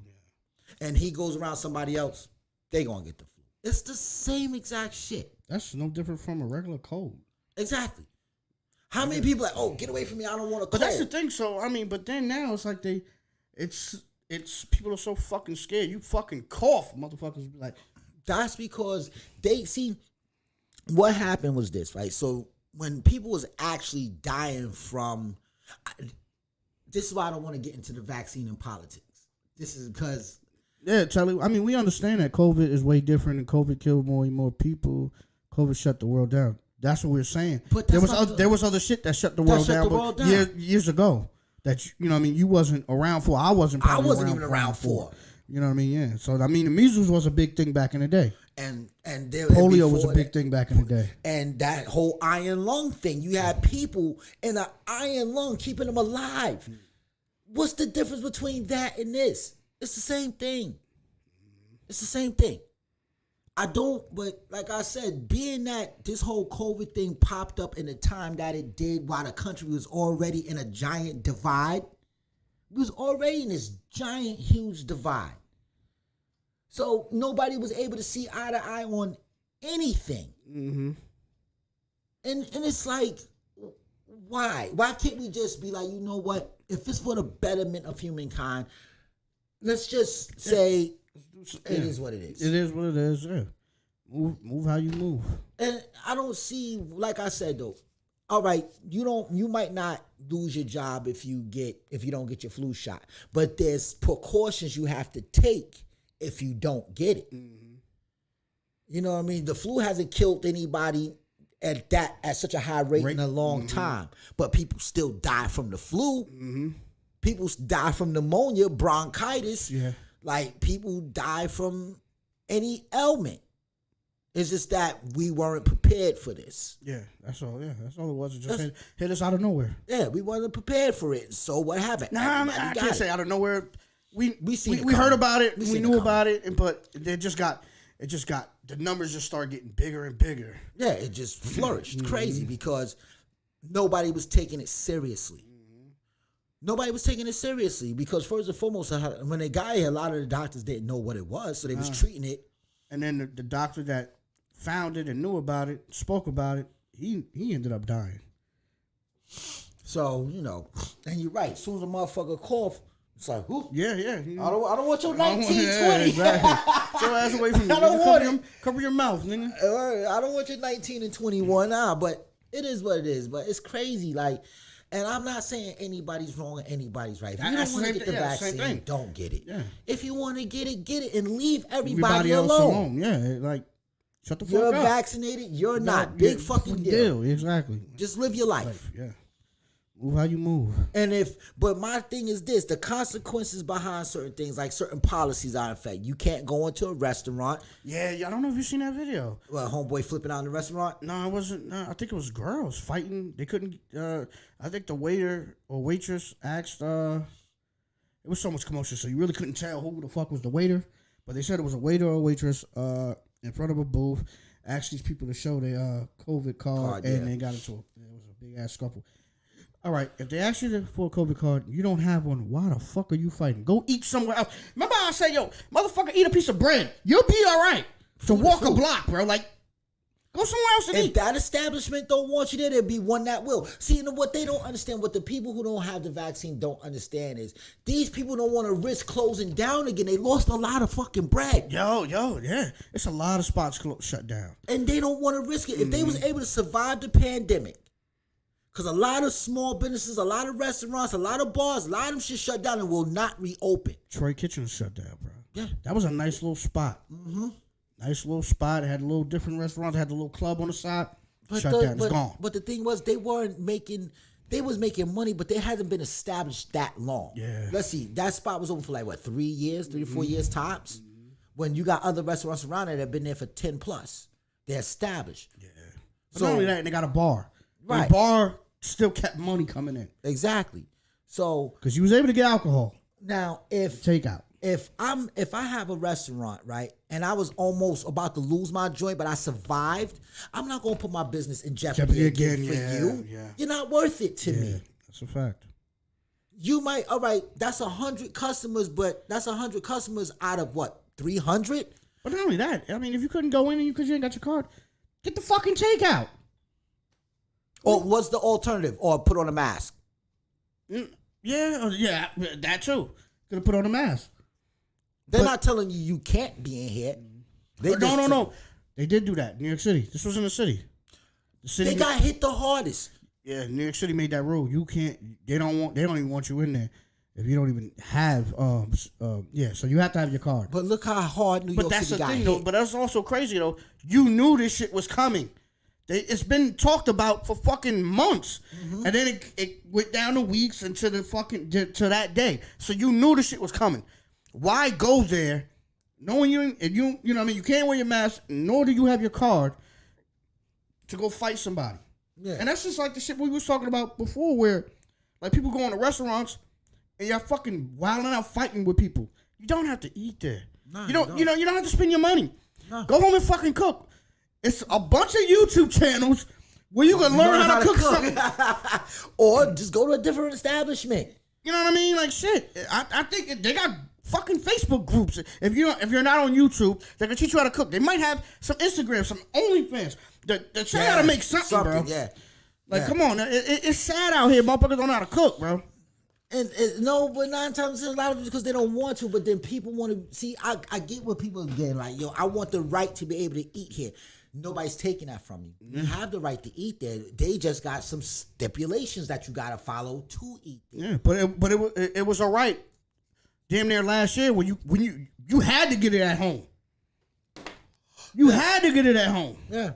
S3: And he goes around somebody else, they gonna get the flu. It's the same exact shit.
S2: That's no different from a regular cold.
S3: Exactly. How many people are like, oh, get away from me, I don't want to cold.
S2: But that's the thing. So I mean, but then now it's like it's people are so fucking scared. You fucking cough, motherfuckers be like.
S3: That's because they see what happened was this, right? So when people was actually dying from, this is why I don't want to get into the vaccine and politics. This is because.
S2: Yeah, Charlie. I mean, we understand that COVID is way different, and COVID killed more and more people. COVID shut the world down. That's what we're saying. But there was other shit that shut the world down. Years ago. That you know, what I mean, you wasn't around for. I wasn't
S3: even around for.
S2: You know what I mean? Yeah. So I mean, the measles was a big thing back in the day,
S3: and
S2: polio was a big thing back in the day,
S3: and that whole iron lung thing. You had people in an iron lung keeping them alive. What's the difference between that and this? It's the same thing. It's the same thing. But like I said, being that this whole COVID thing popped up in the time that it did, while the country was already in a giant divide. We was already in this giant, huge divide. So nobody was able to see eye to eye on anything. Mm-hmm. And it's like, why? Why can't we just be like, you know what? If it's for the betterment of humankind, let's just say it is what it is.
S2: It is what it is, yeah. Move how you move.
S3: And I don't see, like I said though, all right, you might not lose your job if you don't get your flu shot, but there's precautions you have to take if you don't get it. Mm-hmm. You know what I mean? The flu hasn't killed anybody at such a high rate in a long time, but people still die from the flu. Mm-hmm. People die from pneumonia, bronchitis. Yeah. Like people die from any ailment. It's just that we weren't prepared for this.
S2: Yeah, that's all. Yeah, that's all it was. It just hit us out of nowhere.
S3: Yeah, we wasn't prepared for it. So what happened?
S2: I can't say out of nowhere. We heard about it. We knew about it, but it just got the numbers just started getting bigger and bigger.
S3: Yeah, it just flourished crazy because nobody was taking it seriously. Nobody was taking it seriously because first and foremost, when they got here, a lot of the doctors didn't know what it was, so they was treating it.
S2: And then the doctor that found it and knew about it, spoke about it, he ended up dying.
S3: So, you know, and you're right. As soon as a motherfucker cough, it's like, whoo.
S2: Yeah.
S3: I don't want your 1920.
S2: Exactly. So ass away from me.
S3: I don't want it.
S2: Cover your mouth, nigga.
S3: I don't want your 19 and 21 now, but it is what it is. But it's crazy, like, and I'm not saying anybody's wrong or anybody's right. If you don't want to get the vaccine, don't get it. Yeah. If you want to get it, and leave everybody alone.
S2: Yeah, like, shut the fuck
S3: up. You're
S2: up.
S3: vaccinated, you're not. Big fucking deal.
S2: Exactly.
S3: Just live your life.
S2: Yeah. Move how you move.
S3: But my thing is this: the consequences behind certain things, like certain policies, are in effect. You can't go into a restaurant.
S2: Yeah, I don't know if you've seen that video.
S3: Well, homeboy flipping out in the restaurant.
S2: No, it wasn't. No, I think it was girls fighting. They couldn't. I think the waiter or waitress asked. It was so much commotion, so you really couldn't tell who the fuck was the waiter. But they said it was a waiter or a waitress in front of a booth. Asked these people to show their COVID card, and they got into it was a big ass scuffle. All right, if they ask you for a COVID card, you don't have one, why the fuck are you fighting? Go eat somewhere else. Remember I say, yo, motherfucker, eat a piece of bread. You'll be all right. To walk a block, bro. Like, go somewhere else and eat.
S3: If that establishment don't want you there, there'll be one that will. See, what they don't understand, what the people who don't have the vaccine don't understand is these people don't want to risk closing down again. They lost a lot of fucking bread.
S2: Yo, yeah. It's a lot of spots shut down.
S3: And they don't want to risk it. If they was able to survive the pandemic, Because a lot of small businesses, a lot of restaurants, a lot of bars, a lot of them shit shut down and will not reopen.
S2: Troy Kitchen shut down, bro.
S3: Yeah.
S2: That was a nice little spot. Mm-hmm. Nice little spot. It had a little different restaurants. It had the little club on the side. Shut down. It's gone.
S3: But the thing was, they was making money, but they hadn't been established that long.
S2: Yeah.
S3: Let's see. That spot was open for like, what, 3 years, 3 or 4 years tops? When you got other restaurants around there that have been there for 10 plus. They're established.
S2: Yeah. But not only that, they got a bar.
S3: Right.
S2: The bar still kept money coming in.
S3: Exactly. So
S2: Because you was able to get alcohol.
S3: now if
S2: Takeout.
S3: if I have a restaurant, right, and I was almost about to lose my joint, but I survived, I'm not gonna put my business in jeopardy again for you.
S2: Yeah.
S3: You're not worth it to me.
S2: That's a fact.
S3: You might, all right, that's 100 customers, but that's 100 customers out of what, 300?
S2: But not only that, I mean, if you couldn't go in and because you ain't got your card, get the fucking takeout.
S3: Or what's the alternative? Or put on a mask.
S2: Yeah, that too. Could have put on a mask.
S3: They're not telling you can't be in here.
S2: No. They did do that. New York City. This was in the city. The city.
S3: They got hit the hardest.
S2: Yeah, New York City made that rule. You can't. They don't even want you in there if you don't even have. So you have to have your card.
S3: But look how hard New York City got hit.
S2: Though. But that's also crazy though. You knew this shit was coming. It's been talked about for fucking months, and then it went down to weeks until the fucking to that day. So you knew the shit was coming. Why go there, knowing you know what I mean? You can't wear your mask, nor do you have your card to go fight somebody.
S3: Yeah.
S2: And that's just like the shit we was talking about before, where like people go into restaurants and you're fucking wilding out fighting with people. You don't have to eat there.
S3: Nah,
S2: you don't have to spend your money.
S3: Nah.
S2: Go home and fucking cook. It's a bunch of YouTube channels where you can learn how to cook something.
S3: Or just go to a different establishment.
S2: You know what I mean? Like shit. I think they got fucking Facebook groups. If you're not on YouTube, they can teach you how to cook. They might have some Instagram, some OnlyFans. That show you how to make something, bro.
S3: Yeah.
S2: Like, come on. It's sad out here. Motherfuckers don't know how to cook, bro.
S3: And no, but 9 times a lot of it because they don't want to. But then people want to see. I get what people are getting. Like, yo, I want the right to be able to eat here. Nobody's taking that from you. You have the right to eat there. They just got some stipulations that you got to follow to eat there.
S2: Yeah, but it was all right. Damn near last year when you had to get it at home. You had to get it at home.
S3: Yeah.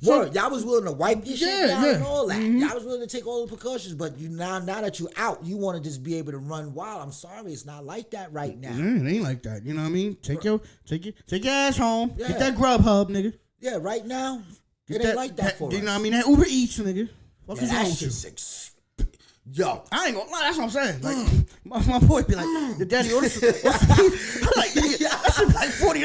S2: So-
S3: Well, y'all was willing to wipe your shit down
S2: yeah.
S3: and all that. Y'all was willing to take all the precautions, but you now that you're out, you want to just be able to run wild. I'm sorry, it's not like that right now.
S2: It ain't like that. You know what I mean? Take your ass home.
S3: Yeah.
S2: Get that Grubhub, nigga.
S3: Yeah, right now,
S2: Get
S3: it ain't like that for us.
S2: You know what I mean? That Uber Eats, nigga. What
S3: Yeah,
S2: is wrong
S3: that
S2: with you?
S3: shit's yo.
S2: I ain't gonna lie, that's what I'm saying. Like my boy be like, the daddy ordered some like, nigga, that shit be like $40.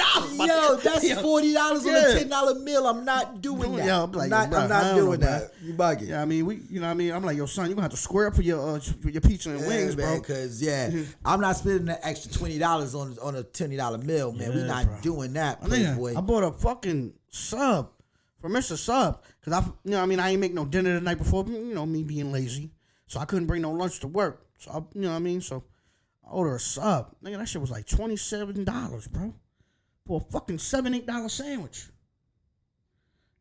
S3: Yo, that's $40 on a $10 meal. I'm not doing that.
S2: Yo, I'm like,
S3: I'm
S2: bro, I
S3: not
S2: don't
S3: doing
S2: know,
S3: that. You bugging.
S2: Yeah, I mean, you know what I mean? I'm like, yo, son, you gonna have to square up for your pizza and wings,
S3: man,
S2: bro.
S3: because I'm not spending that extra $20 on a $20 meal, man. We're not
S2: bro.
S3: doing that,
S2: Nigga,
S3: Playboy.
S2: I bought a fucking sub for Mr. Sub because I ain't make no dinner the night before. You know, me being lazy, so I couldn't bring no lunch to work. So you know what I mean. So I ordered a sub. Nigga, that shit was like $27, bro, for a fucking $7-8 sandwich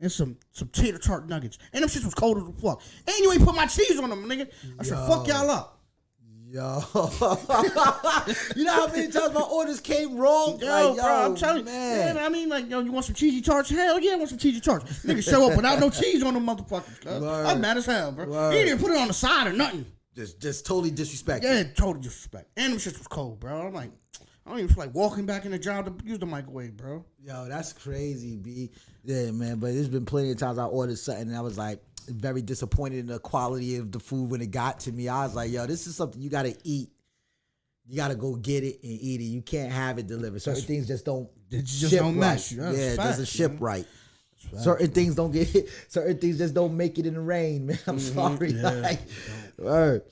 S2: and some tater tart nuggets. And them shits was cold as the fuck. And you ain't put my cheese on them, nigga. I said, fuck y'all up.
S3: Yo, you know how many times my orders came wrong?
S2: Yo, bro, I'm telling you, man. I mean, like, yo, you want some cheesy tarts? Hell yeah, I want some cheesy tarts. Nigga show up without no cheese on them motherfuckers. I'm mad as hell, bro.
S3: Word.
S2: He didn't even put it on the side or nothing.
S3: Just totally disrespectful.
S2: Yeah, total disrespect. And them shits was cold, bro. I'm like, I don't even feel like walking back in the job to use the microwave, bro.
S3: Yo, that's crazy, B. Yeah, man. But there's been plenty of times I ordered something and I was like very disappointed in the quality of the food when it got to me. I was like, yo, this is something you got to eat. You got to go get it and eat it. You can't have it delivered. Certain things just don't ship right.
S2: mesh.
S3: Yeah,
S2: That's
S3: it
S2: fact,
S3: doesn't ship
S2: man.
S3: right. Certain things don't get hit. Certain things just don't make it in the rain, man. I'm sorry.
S2: Yeah.
S3: Like, word.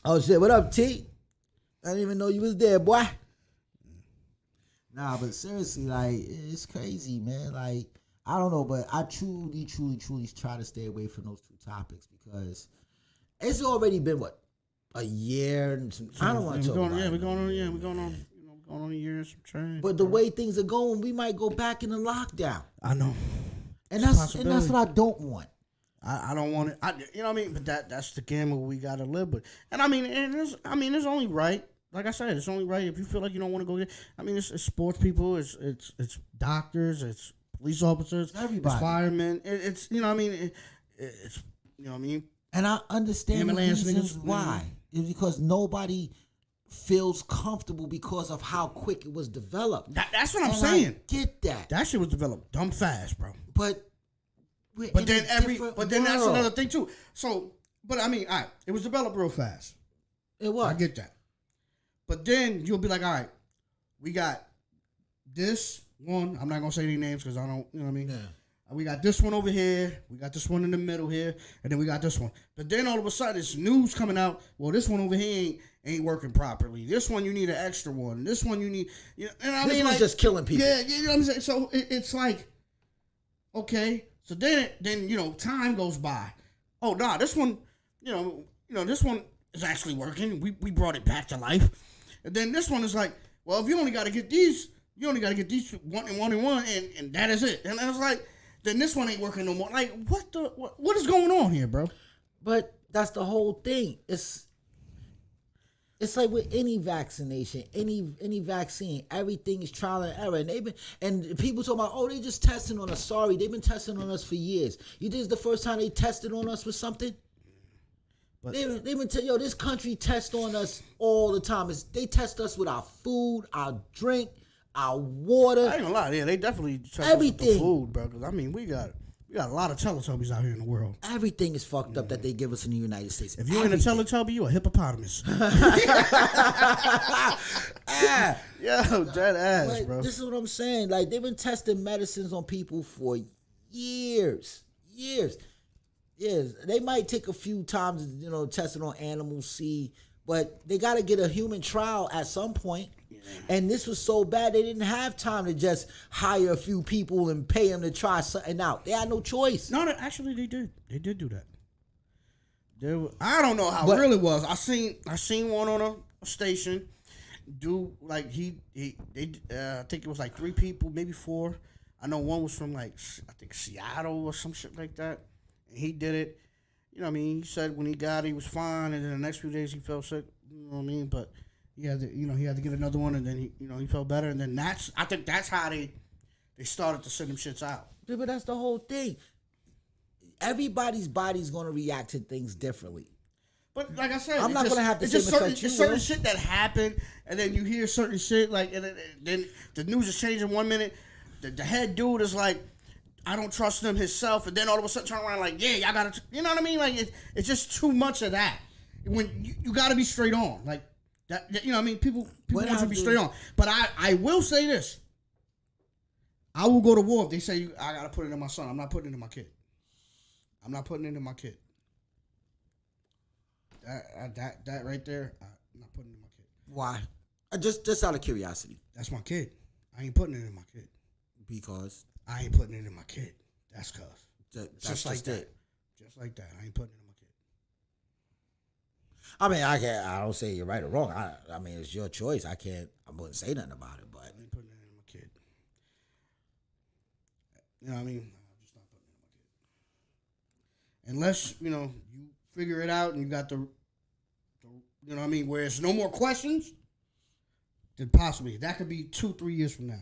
S3: Oh, shit. What up, T? I didn't even know you was there, boy. Nah, but seriously, like, it's crazy, man. Like, I don't know, but I truly try to stay away from those two topics because it's already been, what, a year? And I don't want to talk about it.
S2: We're going on a year and some change.
S3: But the way things are going, we might go back into lockdown.
S2: I know.
S3: And that's what I don't want.
S2: I don't want it. You know what I mean? But that's the gamble we gotta live with. And it's only right. Like I said, it's only right if you feel like you don't want to go get. I mean, it's sports people, it's doctors, it's police officers,
S3: Everybody.
S2: it's firemen. It's you know what I mean. It's you know what I mean.
S3: And I understand the
S2: Ambulance
S3: reasons
S2: niggas,
S3: why. It's because nobody feels comfortable because of how quick it was developed.
S2: That's what I'm
S3: And
S2: saying.
S3: I get that.
S2: That shit was developed dumb fast, bro.
S3: But
S2: But then that's another thing too. So, but I mean, all right, it was developed real fast.
S3: It was.
S2: I get that. But then you'll be like, all right, we got this one. I'm not gonna say any names because I don't, you know what I mean.
S3: Yeah.
S2: We got this one over here. We got this one in the middle here, and then we got this one. But then all of a sudden, it's news coming out. Well, this one over here ain't working properly. This one you need an extra one. This one you need, you know. And I
S3: This
S2: mean,
S3: one's
S2: like,
S3: just killing people.
S2: Yeah, you know what I'm saying. So it's like, okay. So then you know, time goes by. Oh, nah, this one, you know, this one is actually working. We brought it back to life. And then this one is like, well, if you only got to get these, you only got to get these one, and that is it. And it's like, then this one ain't working no more. Like, what is going on here, bro?
S3: But that's the whole thing. It's like with any vaccination, any vaccine, everything is trial and error. And people talk about, oh, they just testing on us. Sorry, they've been testing on us for years. You think it's the first time they tested on us with something?
S2: But
S3: They've been telling, yo, this country tests on us all the time. They test us with our food, our drink, our water.
S2: I ain't gonna lie, yeah, they definitely test us with
S3: Everything.
S2: the food, bro. Because I mean, we got a lot of Teletubbies out here in the world.
S3: Everything is fucked up that they give us in the United States.
S2: If you ain't a Teletubby, you a hippopotamus. Yo, dead ass,
S3: Like,
S2: bro.
S3: this is what I'm saying. Like, they've been testing medicines on people for years. They might take a few times, you know, testing on animals, see, but they got to get a human trial at some point. And this was so bad, they didn't have time to just hire a few people and pay them to try something out. They had no choice.
S2: No, actually, they did. They did do that. I don't know how
S3: But-
S2: real it was. I seen one on a station. Dude, like I think it was like 3 people, maybe 4. I know one was from like I think Seattle or some shit like that. And he did it. You know what I mean? He said when he got it, he was fine, and then the next few days he felt sick. You know what I mean? But he had to get another one, and then he felt better, and then I think that's how they started to send them shits out.
S3: Yeah, but that's the whole thing. Everybody's body's going to react to things differently.
S2: But like I said,
S3: I'm not gonna have the
S2: it's
S3: same
S2: just certain,
S3: effect you
S2: it's certain
S3: will.
S2: shit that happened, and then you hear certain shit like, and then the news is changing 1 minute. The head dude is like, I don't trust him himself, and then all of a sudden turn around like, yeah, y'all gotta, you know what I mean? Like it's just too much of that. When you got to be straight on, like that, you know what I mean? People
S3: What
S2: want you to
S3: I
S2: be
S3: do-
S2: straight on. But I will say this: I will go to war if they say I gotta put it in my son. I'm not putting it in my kid. I'm not putting it in my kid. That right there, I'm not putting it in my kid.
S3: Why? Just out of curiosity.
S2: That's my kid. I ain't putting it in my kid.
S3: Because
S2: I ain't putting it in my kid. That's cuz.
S3: that's
S2: Just like
S3: just
S2: that.
S3: it.
S2: Just like that. I ain't putting it in my kid.
S3: I mean, I don't say you're right or wrong. I mean, it's your choice. I wouldn't say nothing about it, but
S2: I ain't putting it in my kid. You know what I mean? I'm just not putting it in my kid. Unless, you figure it out and you got the you know what I mean, where it's no more questions, then possibly. That could be 2-3 years from now.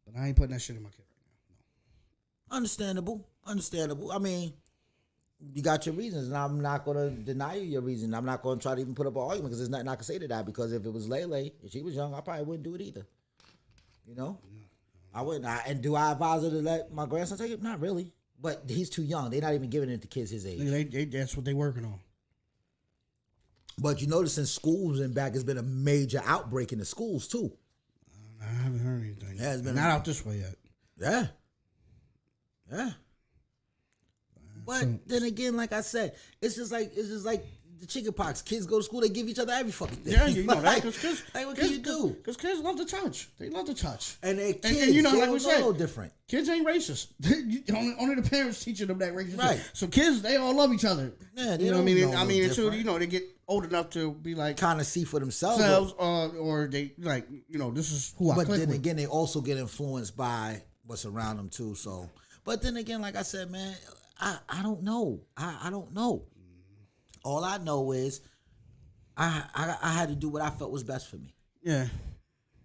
S2: But I ain't putting that shit in my kid right
S3: understandable. I mean, you got your reasons, and I'm not gonna deny you your reason. I'm not gonna try to even put up an argument because there's nothing I can say to that. Because if it was Lele, if she was young, I probably wouldn't do it either. You know, I wouldn't. And do I advise her to let my grandson take it? Not really. But he's too young. They're not even giving it to kids his age.
S2: now. That's what they working on.
S3: But you notice in schools and back, there's been a major outbreak in the schools too.
S2: I haven't heard anything.
S3: Yeah, it's been
S2: not out this way yet.
S3: Yeah. But then again, like I said, it's just like the chicken pox. Kids go to school, they give each other every fucking thing.
S2: Yeah, you know that.
S3: Like,
S2: Cause kids,
S3: what can you do?
S2: Because kids love to touch. They love to touch.
S3: And they kids,
S2: and
S3: they
S2: like
S3: don't
S2: we
S3: know
S2: said,
S3: no different.
S2: Kids ain't racist. only the parents teaching them that racist.
S3: Right.
S2: So kids, they all love each other.
S3: Yeah, they
S2: you know what I
S3: don't
S2: mean?
S3: know
S2: I
S3: no
S2: mean, until
S3: different.
S2: they get old enough to be like
S3: Kind of see for themselves.
S2: themselves, or they like this is who I
S3: But
S2: click
S3: then
S2: with.
S3: again, they also get influenced by what's around them too. So, but then again, like I said, man, I don't know. I don't know. All I know is I had to do what I felt was best for me.
S2: Yeah.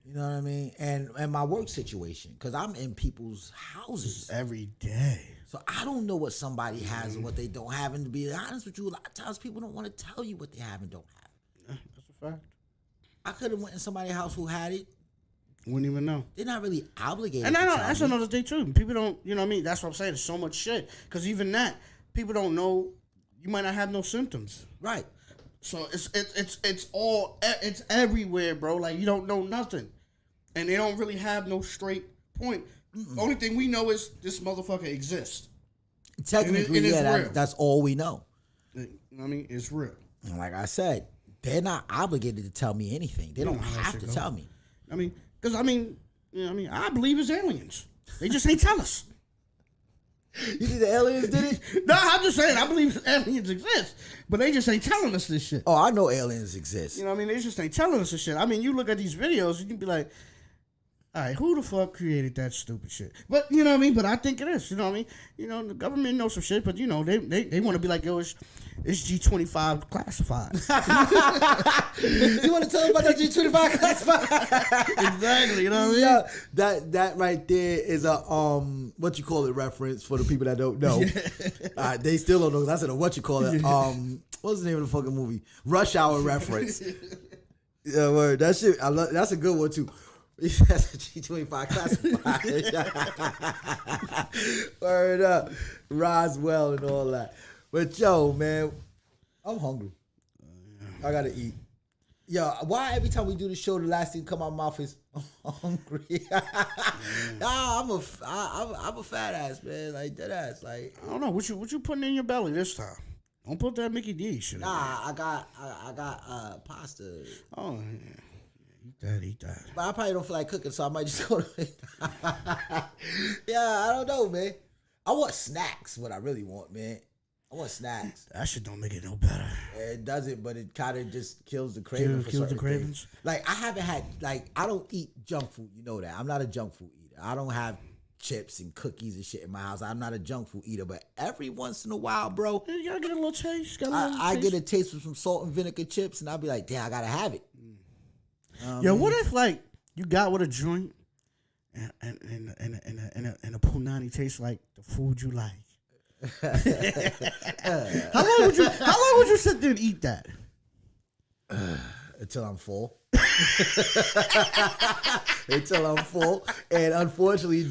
S3: You know what I mean? And my work situation, because I'm in people's houses
S2: Every day.
S3: so I don't know what somebody has and what they don't have. And to be honest with you, a lot of times people don't want to tell you what they have and don't have.
S2: Yeah, that's a fact.
S3: I could have went in somebody's house who had it.
S2: Wouldn't even know.
S3: They're not really obligated.
S2: And
S3: to tell
S2: that's
S3: me.
S2: another thing too. People don't, you know what I mean? That's what I'm saying. There's so much shit. Because even that, people don't know. You might not have no symptoms.
S3: Right.
S2: So it's everywhere, bro. Like you don't know nothing, and they don't really have no straight point. Only thing we know is this motherfucker exists.
S3: Technically,
S2: and it's
S3: yeah,
S2: real.
S3: that's all we know.
S2: You know what I mean? It's real.
S3: And like I said, they're not obligated to tell me anything. They don't
S2: know how that
S3: have
S2: shit
S3: to
S2: go.
S3: tell me.
S2: I mean, because you know what I mean? I believe it's aliens. They just ain't tell us.
S3: You think the aliens did it?
S2: No, I'm just saying I believe aliens exist, but they just ain't telling us this shit.
S3: Oh, I know aliens exist.
S2: You know what I mean? They just ain't telling us this shit. I mean, you look at these videos and you be like, all right, who the fuck created that stupid shit? But, you know what I mean? But I think it is. You know what I mean? You know, the government knows some shit, but, you know, they want to be like, yo, it's G25 classified.
S3: You want to tell them about that G25 classified?
S2: Exactly. You know what I mean?
S3: Yeah, that right there is a what you call it reference for the people that don't know. They still don't know because I said a what you call it. What's the name of the fucking movie? Rush Hour reference. Yeah, word. That shit. I love. That's a good one too. That's a G25 classified. Word up, Roswell and all that. But yo, man, I'm hungry. I gotta eat. Yo, why every time we do the show, the last thing come out of my mouth is I'm hungry. Nah, I'm a fat ass, man. Like dead ass. Like
S2: I don't know. What you putting in your belly this time? Don't put that Mickey D shit in.
S3: nah, I got pasta.
S2: Oh, yeah. Eat that.
S3: But I probably don't feel like cooking, so I might just go to Yeah, I don't know, man. I want snacks, what I really want, man. I want snacks.
S2: That shit don't make it no better.
S3: It doesn't, but it kind of just kills the craving for
S2: Kills the
S3: certain
S2: cravings?
S3: things. Like, I haven't had, like, I don't eat junk food. You know that. I'm not a junk food eater. I don't have chips and cookies and shit in my house. I'm not a junk food eater, but every once in a while, bro,
S2: You gotta get a little taste.
S3: I get a taste of some salt and vinegar chips, and I'll be like, damn, I gotta have it.
S2: Yo, what if like you got with a joint and a punani tastes like the food you like? How long would you sit there and eat that?
S3: Until I'm full. Until I'm full. And unfortunately,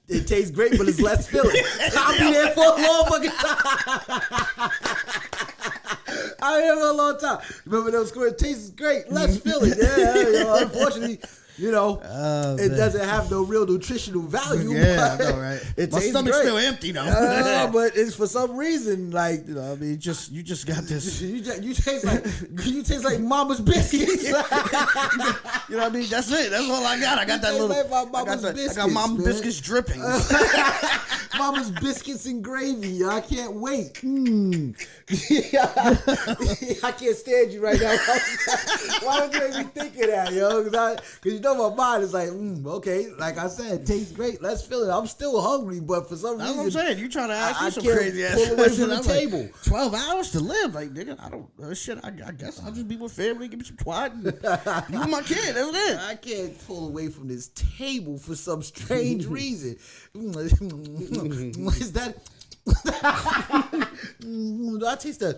S3: it tastes great, but it's less filling. I'll be there for a long fucking time. I'll be there for a long time. Remember those squares? It tastes great, less filling. Yeah, unfortunately, it doesn't have no real nutritional value.
S2: Yeah,
S3: but
S2: I know, right?
S3: It
S2: My
S3: tastes
S2: stomach's
S3: great.
S2: still empty though.
S3: But it's for some reason like
S2: You know, I mean, you just got this.
S3: you taste like Mama's biscuits.
S2: You know what I mean? That's it. That's all I got. I got that
S3: You
S2: little.
S3: like my
S2: I
S3: Mama's
S2: got
S3: biscuits,
S2: Mama
S3: man.
S2: biscuits drippings.
S3: Mama's biscuits and gravy. I can't wait. I can't stand you right now. Why don't you make me think of that, yo? Because you know my mind is like, okay, like I said, it tastes great. Let's feel it. I'm still hungry, but for some
S2: That's
S3: reason,
S2: what I'm saying. You trying to ask
S3: I
S2: me some
S3: can't
S2: crazy ass
S3: pull away
S2: question.
S3: from the
S2: I'm like,
S3: table.
S2: 12 hours to live. Like, nigga, I don't, shit, I guess I'll just be with family, give me some twat, and you and my kid, that's it.
S3: I can't pull away from this table for some strange reason. Is that? Do I taste a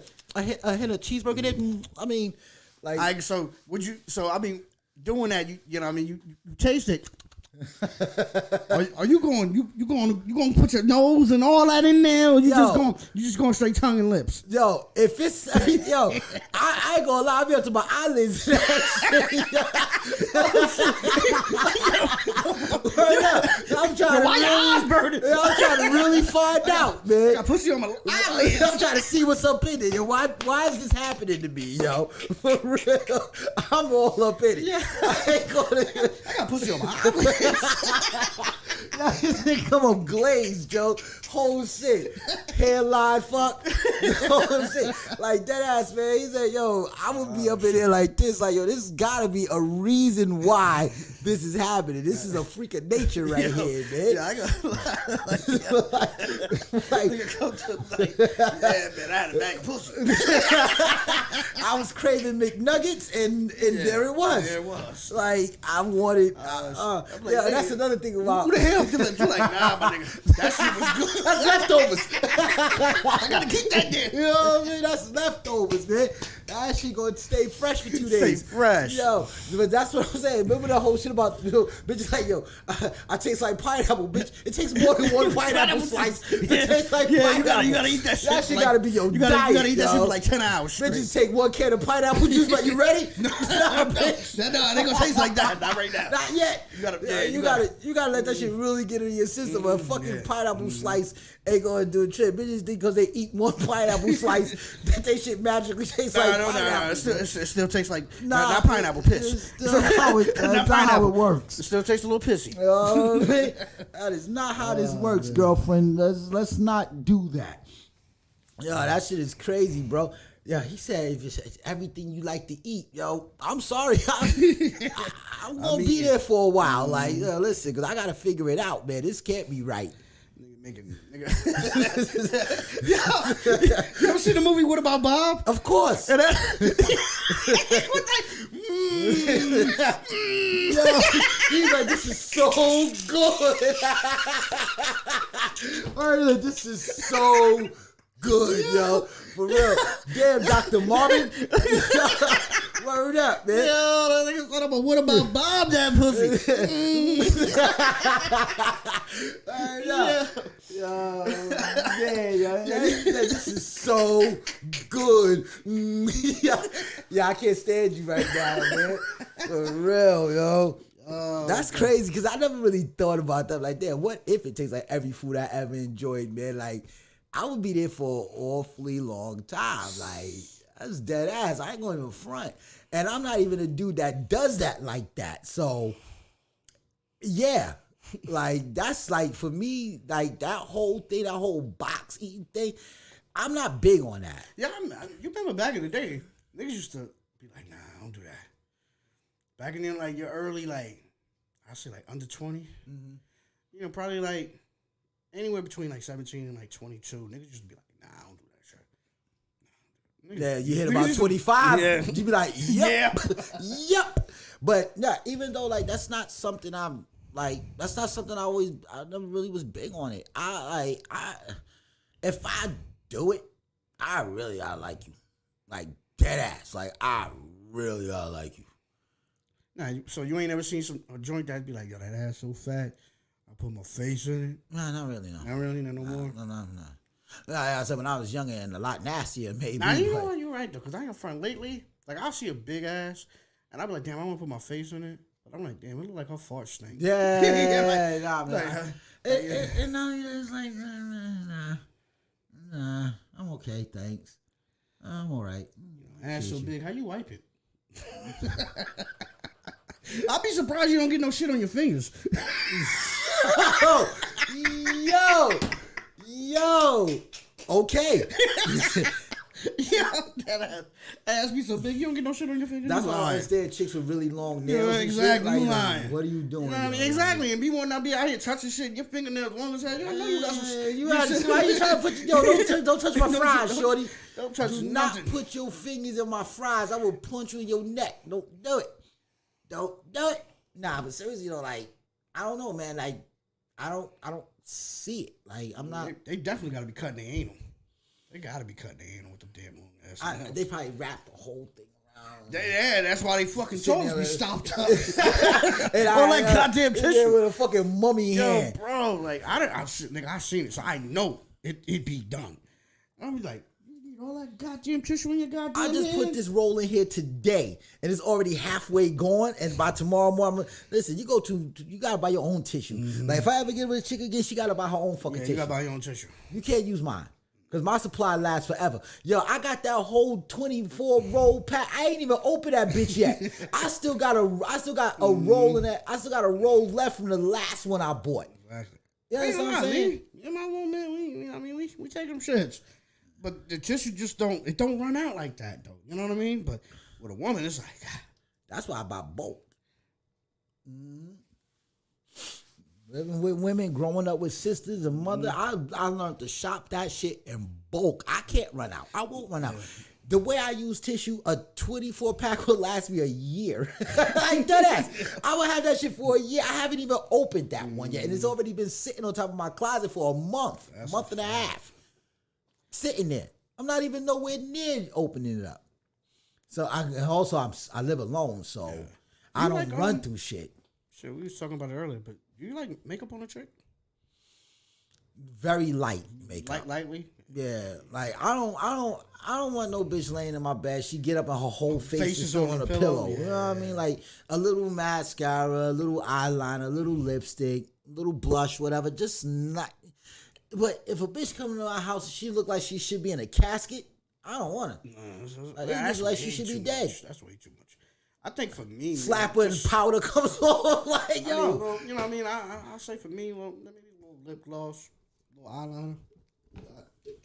S3: hint of cheeseburger in it? I mean, like,
S2: So I mean, doing that, you know what I mean, you taste it. Are you going to put your nose and all that in there, or you just going straight tongue and lips?
S3: yo, if it's I ain't gonna lie, I'll be up to my eyelids. I'm trying.
S2: Why your eyes burning?
S3: I'm trying to really find out, man.
S2: I pussy on my eyelids.
S3: I'm trying to see what's up in it. Yo, why is this happening to me, yo? For real, I'm all up in it.
S2: Yeah.
S3: I ain't gonna.
S2: I got pussy on my eyelids.
S3: They come up glazed, Joe. Whole shit. Hairline fuck. Whole shit. Like that ass, man. He said, yo, I would be up in there like this. Like, yo, this gotta be a reason why this is happening. This is a freak of nature right here, man.
S2: Yeah, I got
S3: Like,
S2: nigga come to like, yeah, man, I had a bag of pussy.
S3: I was craving McNuggets, and there it was.
S2: There it was.
S3: Like, I wanted.
S2: I'm like,
S3: Yeah,
S2: nigga,
S3: that's another thing about.
S2: Who the hell did that? You like, nah, my nigga, that shit was good.
S3: That's leftovers.
S2: I gotta keep that there.
S3: You know what I mean? That's leftovers, man. That shit gonna stay fresh for 2 days.
S2: Stay fresh.
S3: Yo, but that's what I'm saying. Remember that whole shit about, you know, bitches like, yo, I taste like pineapple, bitch. It takes more than one pineapple slice. It tastes like pineapple.
S2: You gotta eat that shit.
S3: That shit
S2: like,
S3: gotta be your
S2: you
S3: diet,
S2: gotta eat that shit
S3: yo.
S2: for like 10 hours straight.
S3: Bitches take 1 can of pineapple juice, but you ready? Nah, bitch.
S2: No, it ain't gonna taste like that. Not right now.
S3: Not yet.
S2: You gotta-
S3: Yeah,
S2: you
S3: you gotta let that shit really get into your system. A fucking pineapple slice ain't gonna do a trick. Bitches think because they eat 1 pineapple slice that they shit magically tastes like pineapple.
S2: It still tastes like
S3: Nah,
S2: not pineapple piss.
S3: It's still how it,
S2: Not
S3: that's not how
S2: pineapple.
S3: it works.
S2: It still tastes a little pissy.
S3: You know what I mean? That is not how this works, girlfriend. Let's not do that. Yo, that shit is crazy, bro. Yeah, he said if it's everything you like to eat, yo, I'm sorry. I'm gonna be there for a while. Like, listen, because I gotta figure it out, man. This can't be right.
S2: You ever seen the movie What About Bob?
S3: Of course.
S2: And that,
S3: Yo, he's like, this is so good. Like, this is so good, yo. For real. Damn, Dr. Marvin. Word up, man.
S2: Yo, that nigga thought about What About Bob, that pussy.
S3: Word up. Yo, man, yo. This is so good. Yeah, I can't stand you right now, man. For real, yo. That's crazy because I never really thought about that. Like, damn, what if it tastes like every food I ever enjoyed, man? Like, I would be there for an awfully long time. Like, that's dead ass. I ain't going to even front. And I'm not even a dude that does that like that. So, yeah. Like, that's like, for me, like, that whole thing, that whole box eating thing, I'm not big on that.
S2: Yeah, you remember back in the day, niggas used to be like, nah, I don't do that. Back in then, like, your early, like, I say, like, under 20. Mm-hmm. You know, probably, like, anywhere between, like, 17 and, like, 22. Niggas used to be like, nah, I don't do that shit.
S3: Yeah, you hit about 25,
S2: yeah.
S3: you be like, yep, yep. But, yeah, even though, like, that's not something I'm, like, that's not something I never really was big on it. If I do it, I like you. Like, dead ass. Like, I like you.
S2: Nah, so you ain't ever seen a joint that'd be like, yo, that ass so fat, I put my face in it.
S3: Nah, not really, no.
S2: Not really, no more.
S3: No. Like I said, when I was younger and a lot nastier, maybe.
S2: Now, you know what, you're right, though, because I ain't front lately. Like, I'll see a big ass, and I'll be like, damn, I want to put my face in it. But I'm like, damn, it look like her fart stink.
S3: Yeah,
S2: like,
S3: nah.
S2: like,
S3: And now it's like, nah, I'm okay, thanks. I'm all right.
S2: ass so big, how you wipe it? I'll be surprised you don't get no shit on your fingers.
S3: Yo, okay.
S2: Yeah, that ass be so big, you don't get no shit on your fingers.
S3: That's
S2: You
S3: why I
S2: lying.
S3: understand chicks with really long nails.
S2: Yeah,
S3: and
S2: exactly.
S3: Shit.
S2: You
S3: Like,
S2: lying.
S3: what are you doing?
S2: You know what I mean?
S3: yo?
S2: Exactly. And people not be out here touching shit. Your fingernails long as hell. You know you got some shit.
S3: Why you trying to put don't touch my fries, shorty.
S2: Don't touch
S3: Do
S2: nothing.
S3: not put your fingers in my fries. I will punch you in your neck. Don't do it. Don't do it. Nah, but seriously, like, I don't know, man. Like, I don't see it. Like, I'm not.
S2: They definitely got to be cutting their anal. They got to be cutting their anal with them damn long ass.
S3: They probably wrap the whole thing around.
S2: Yeah, that's why they fucking toes be stopped up.
S3: And
S2: Or like goddamn tissue.
S3: with a fucking mummy
S2: Yo,
S3: hand.
S2: bro, like I've seen it, so I know it be done. I'll be like, you need all that goddamn tissue in your goddamn
S3: I just
S2: hand?
S3: put this roll in here today, and it's already halfway gone. And by tomorrow morning, listen, you gotta buy your own tissue.
S2: Mm-hmm.
S3: Like, if I ever get with a chick again, she gotta buy her own fucking
S2: Yeah,
S3: tissue.
S2: you gotta buy your own tissue.
S3: You can't use mine. Cause my supply lasts forever. Yo, I got that whole 24 roll pack. I ain't even opened that bitch yet. I still got a roll in that. I still got a roll left from the last one I bought.
S2: Exactly.
S3: Yeah,
S2: Ain't
S3: that's
S2: no
S3: what I'm
S2: lie,
S3: saying.
S2: me and my woman, man, we take them shits. But the tissue just don't run out like that, though. You know what I mean? But with a woman, it's like,
S3: That's why I buy bulk. Living with women, growing up with sisters and mother, I learned to shop that shit in bulk. I can't run out. I won't run out. The way I use tissue, a 24 pack would last me a year. Like deadass. I would have that shit for a year. I haven't even opened that one yet. And it's already been sitting on top of my closet for a month and a half. Sitting there. I'm not even nowhere near opening it up. So I live alone, so I don't
S2: like,
S3: run through shit.
S2: Shit, we was talking about it earlier, but do you like makeup on a chick?
S3: Very light makeup.
S2: Lightly?
S3: Yeah, like I don't want no bitch laying in my bed. She get up and her whole face is on a pillow.
S2: Yeah.
S3: You know what I mean? Like a little mascara, a little eyeliner, a little lipstick, a little blush, whatever. Just not. But if a bitch come into our house and she look like she should be in a casket, I don't want her. Like, this bitch like she should be dead.
S2: That's way too much. I think for me,
S3: Slap her and powder comes off. Like yo,
S2: I mean, well, you know what I mean? I'll say for me, well, maybe a little lip gloss, a little eyeliner.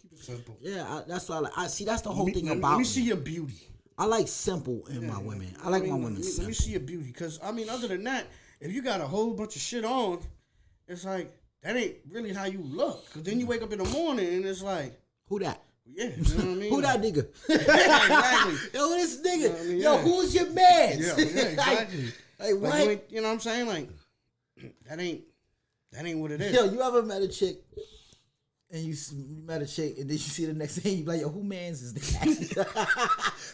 S2: Keep it simple.
S3: yeah, that's what I like. I see. That's the whole thing about
S2: Let me
S3: me.
S2: see your beauty.
S3: I like simple in my women. I like my women
S2: Let
S3: simple.
S2: me see your beauty, because I mean, other than that, if you got a whole bunch of shit on, it's like that ain't really how you look. Because then you wake up in the morning and it's like,
S3: Who that?
S2: yeah, you know what I mean?
S3: Who that nigga?
S2: Yeah, exactly.
S3: Yo, this nigga.
S2: You know what I mean?
S3: Yo,
S2: Yeah.
S3: who's your man?
S2: Yeah, exactly.
S3: like what?
S2: You know what I'm saying? Like that ain't what it is.
S3: Yo, you ever met a chick and you met a chick and then you see the next thing you be like, yo, who man's is that?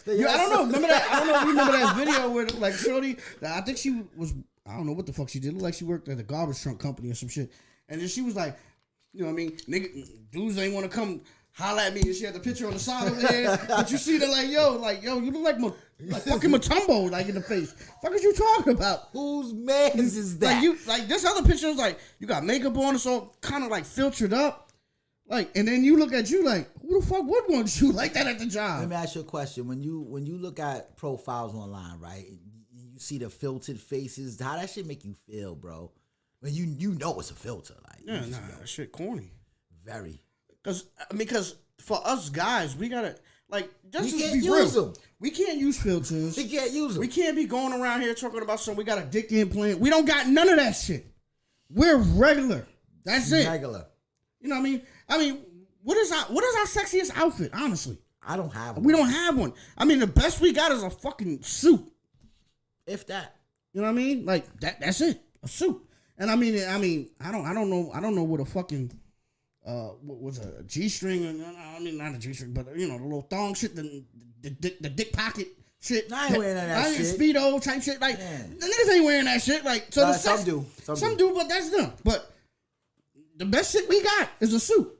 S2: I don't know. Remember that? I don't know if you remember that video where like Shorty, I think she was, I don't know what the fuck she did. It looked like she worked at a garbage truck company or some shit. And then she was like, you know what I mean? Nigga, dudes ain't want to come holla at me, and she had the picture on the side over there. But you see that like, yo, you look like fucking Matumbo, like in the face. Fuck is you talking about?
S3: Whose man's is that?
S2: Like this other picture is like, you got makeup on, it's all kind of like filtered up. Like, and then you look at you like, who the fuck would want you like that at the job?
S3: Let me ask you a question. When you look at profiles online, right, and you see the filtered faces, how that shit make you feel, bro? When you know it's a filter, like
S2: Yeah, that shit corny.
S3: very.
S2: Because for us guys, we gotta like just
S3: We
S2: just
S3: can't
S2: be
S3: use
S2: real.
S3: them.
S2: We can't use filters.
S3: We can't use them.
S2: We can't be going around here talking about something. We got a dick implant. We don't got none of that shit. We're regular. That's it.
S3: Regular.
S2: You know what I mean? What is our sexiest outfit? Honestly,
S3: I don't have one.
S2: we don't have one. I mean, the best we got is a fucking suit.
S3: If that.
S2: You know what I mean? Like that's it. A suit. And I mean, I don't know what a fucking what was a G-string? I mean, not a G-string, but you know, the little thong shit, the dick pocket shit.
S3: I ain't wearing none of that shit.
S2: Speedo type shit. Like
S3: Man.
S2: the niggas ain't wearing that shit. Like so,
S3: Some do.
S2: Some do, but that's them. But the best shit we got is a suit.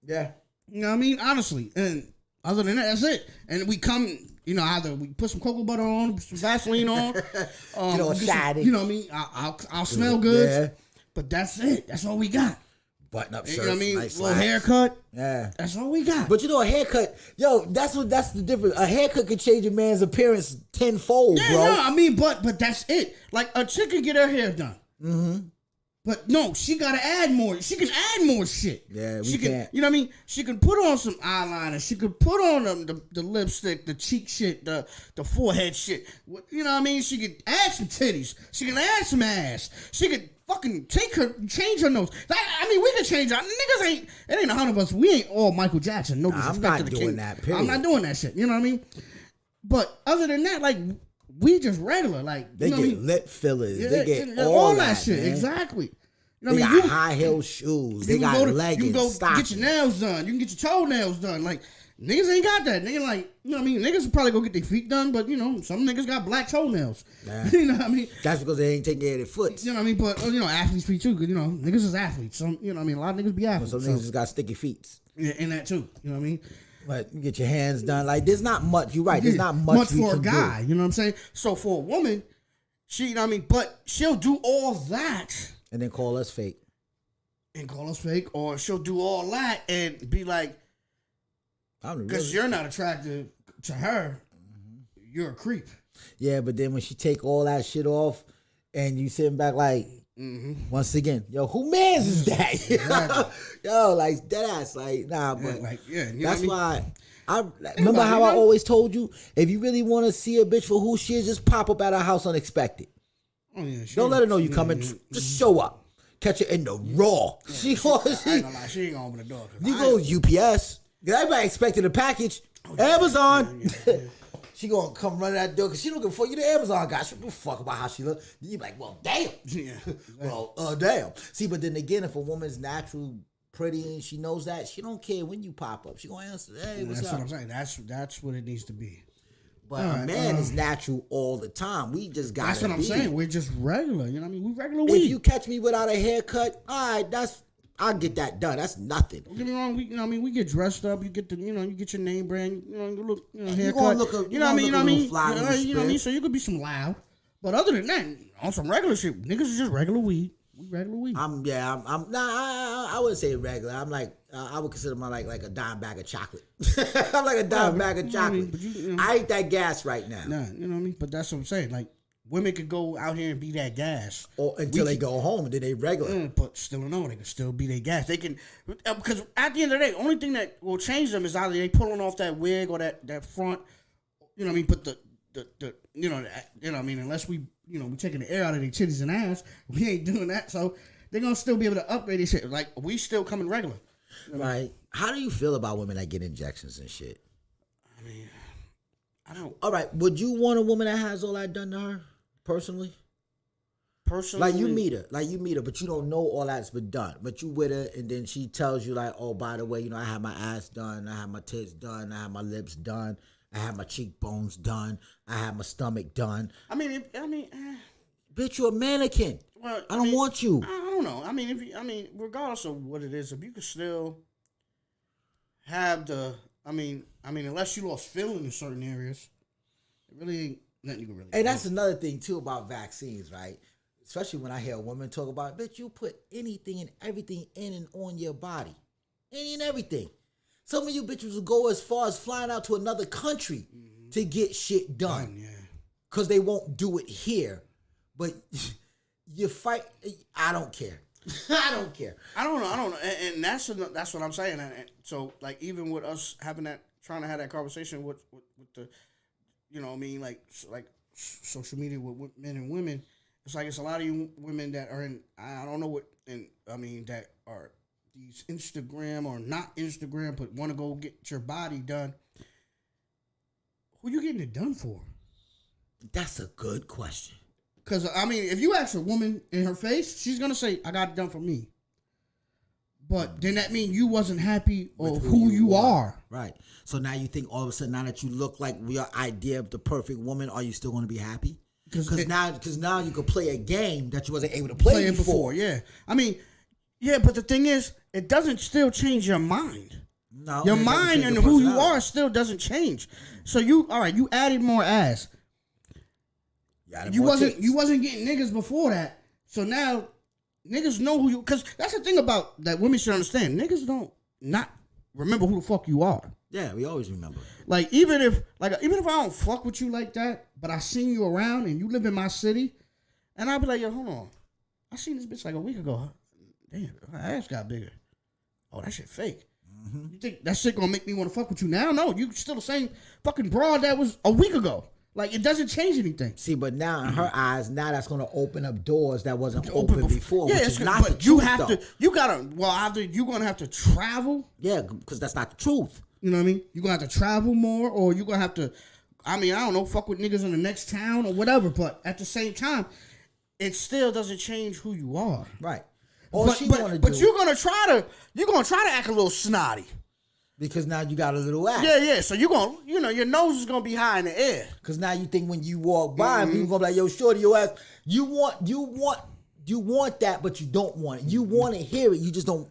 S3: Yeah.
S2: You know what I mean? Honestly, and other than that, that's it. And we come. You know, either we put some cocoa butter on, some Vaseline on,
S3: all shiny.
S2: you know what I mean? I'll smell good,
S3: Yeah.
S2: but that's it. That's all we got.
S3: Button up
S2: You
S3: shirt.
S2: know what I mean?
S3: Nice
S2: Little
S3: slacks.
S2: haircut.
S3: Yeah.
S2: That's all we got.
S3: But you know, a haircut, yo, that's the difference. A haircut could change a man's appearance tenfold,
S2: yeah,
S3: bro.
S2: no, I mean, but that's it. Like a chick can get her hair done. Mm-hmm. But no, she gotta add more. She can add more shit.
S3: Yeah, we
S2: she can.
S3: can't.
S2: You know what I mean? She can put on some eyeliner. She could put on the lipstick, the cheek shit, the forehead shit. You know what I mean? She could add some titties. She can add some ass. She could fucking change her nose. I mean, we can change our niggas. It ain't 100 of us. We ain't all Michael Jackson. No disrespect
S3: I'm not
S2: to the
S3: doing
S2: king.
S3: that, period.
S2: I'm not doing that shit. You know what I mean? But other than that, like we just regular. Like
S3: They
S2: you know
S3: get
S2: what I mean?
S3: lip fillers.
S2: Yeah,
S3: they get
S2: yeah,
S3: all
S2: that shit.
S3: man.
S2: Exactly. You know
S3: They
S2: what I mean?
S3: got high heel shoes. They
S2: you can
S3: got
S2: go to-
S3: leggings.
S2: You can go
S3: stockings.
S2: get your nails done. You can get your toenails done. Like niggas ain't got that. Nigga like you know what I mean. Niggas will probably go get their feet done, but you know some niggas got black toenails.
S3: Yeah.
S2: You know what I mean?
S3: That's because they ain't taking care of their foot.
S2: You know what I mean? But you know athletes feet too, because you know niggas is athletes. Some you know what I mean. A lot of niggas be athletes.
S3: Some
S2: So,
S3: niggas just got sticky feet.
S2: yeah, and that too. You know what I mean?
S3: But you get your hands done. Like there's not much. You're right. There's not much we
S2: for a
S3: can
S2: guy.
S3: do.
S2: You know what I'm saying? So for a woman, she you know what I mean. But she'll do all that.
S3: And then call us fake.
S2: And call us fake, or she'll do all that and be like, because you're not attracted to her, you're a creep.
S3: Yeah, but then when she take all that shit off, and you sitting back like, Once again, yo, who mans is that? Yo, like dead ass, like nah, but that's why. I remember how I always told you, if you really want to see a bitch for who she is, just pop up at her house unexpected.
S2: Oh, yeah,
S3: don't let her know you coming. Just show up, catch her in the raw.
S2: Yeah,
S3: she
S2: ain't gonna open the door.
S3: You go UPS. Everybody expected a package. Amazon. She gonna come running that door because she don't give a fuck. You the Amazon guy. She don't give a fuck about how she look. You be like, well, damn.
S2: Yeah. Exactly.
S3: Well, damn. See, but then again, if a woman's natural pretty and she knows that, she don't care when you pop up. She gonna answer, hey, what's
S2: that's
S3: up?
S2: What I'm saying. That's what it needs to be.
S3: But a man is natural all the time. We just got.
S2: That's what I'm saying. We're just regular. You know what I mean? We regular weed.
S3: If you catch me without a haircut, all right, I'll get that done. That's nothing.
S2: Don't get me wrong. We get dressed up. You get you get your name brand. You look, haircut.
S3: You gonna look
S2: you know what I mean?
S3: Fly
S2: you know what I mean? So you could be some loud. But other than that, on some regular shit, niggas is just regular weed. We regular weed.
S3: I wouldn't say regular. I'm like, I would consider my like a dime bag of chocolate. I'm like a dime bag of chocolate. I ain't that gas right now.
S2: Nah, you know what I mean? But that's what I'm saying. Like, women could go out here and be that gas.
S3: Or until they go home and then they regular.
S2: But still no, they can still be that gas. They can, because at the end of the day, only thing that will change them is either they pulling off that wig or that front, you know what I mean? But the you know what I mean? Unless we taking the air out of their titties and ass, we ain't doing that. So they're going to still be able to upgrade this shit. Like, we still coming regular.
S3: Right. How do you feel about women that get injections and shit?
S2: I mean, I don't.
S3: All right. Would you want a woman that has all that done to her personally? Like you meet her, but you don't know all that's been done. But you with her, and then she tells you like, oh, by the way, I had my ass done, I had my tits done, I had my lips done, I had my cheekbones done, I had my stomach done. Bitch, you're a mannequin.
S2: Well,
S3: I don't want you.
S2: I don't know. I mean, regardless of what it is, if you could still have unless you lost feeling in certain areas, it really ain't nothing you can really.
S3: And that's another thing too about vaccines, right? Especially when I hear a woman talk about, bitch, you put anything and everything in and on your body, any and everything. Some of you bitches will go as far as flying out to another country to get shit done, because they won't do it here. But you fight. I don't care. I don't care.
S2: I don't know. And that's what I'm saying. And so, like, even with us trying to have that conversation with the, like social media with men and women, it's like it's a lot of you women that are in. I don't know what, that are these Instagram or not Instagram, but want to go get your body done. Who you getting it done for?
S3: That's a good question.
S2: Because, if you ask a woman in her face, she's going to say, I got it done for me. But then that means you wasn't happy with who you are.
S3: Right. So now you think all of a sudden, now that you look like your idea of the perfect woman, are you still going to be happy? Because now you can play a game that you wasn't able to play before.
S2: Yeah. But the thing is, it doesn't still change your mind.
S3: No.
S2: Your mind and who you are still doesn't change. So you added more ass. You wasn't getting niggas before that. So now niggas know who you, because that's the thing about that women should understand. Niggas don't not remember who the fuck you are.
S3: Yeah, we always remember.
S2: Like even if I don't fuck with you like that, but I seen you around and you live in my city, and I'll be like, yo, hold on. I seen this bitch like a week ago. Damn, her ass got bigger. Oh, that shit fake. You think that shit gonna make me want to fuck with you now? No, you still the same fucking broad that was a week ago. Like, it doesn't change anything.
S3: See, but now in her eyes, now that's going to open up doors that wasn't open before.
S2: Yeah,
S3: which
S2: it's
S3: is not
S2: but
S3: the
S2: you
S3: truth,
S2: have
S3: though.
S2: either you're going to have to travel.
S3: Yeah, because that's not the truth.
S2: You know what I mean? You're going to have to travel more, or you're going to have to, I don't know, fuck with niggas in the next town or whatever. But at the same time, it still doesn't change who you are.
S3: Right.
S2: But you're going to try to act a little snotty.
S3: Because now you got a little ass.
S2: Yeah. So you're going to, your nose is going to be high in the air.
S3: Because now you think when you walk by, people going to be like, yo, shorty, your ass. You want that, but you don't want it. You want to hear it. You just don't.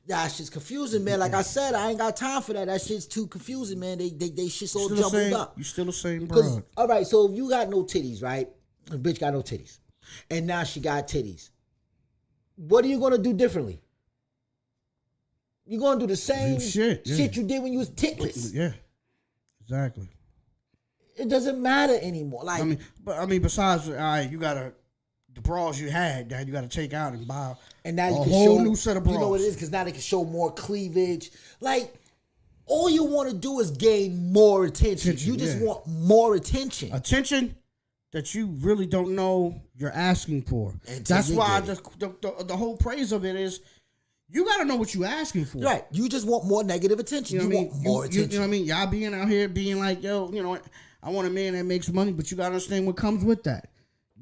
S3: That shit's confusing, man. Like I said, I ain't got time for that. That shit's too confusing, man. They shit's all jumbled up.
S2: You still the same, bro.
S3: All right, so if you got no titties, right? The bitch got no titties. And now she got titties. What are you going to do differently? You're going to do the same shit you did when you was titless.
S2: Yeah, exactly.
S3: It doesn't matter anymore. Like,
S2: besides, all right, you got the bras you had that you got to take out and buy
S3: And now
S2: a
S3: you can
S2: whole
S3: show
S2: new set of bras.
S3: You know what it is? Because now they can show more cleavage. Like, all you want to do is gain more attention. You just want more attention.
S2: Attention that you really don't know you're asking for. That's why the whole praise of it is you got to know what you're asking for.
S3: Right. You just want more negative attention. You want more attention.
S2: You know what I mean? Y'all being out here being like, yo, you know what? I want a man that makes money, but you got to understand what comes with that.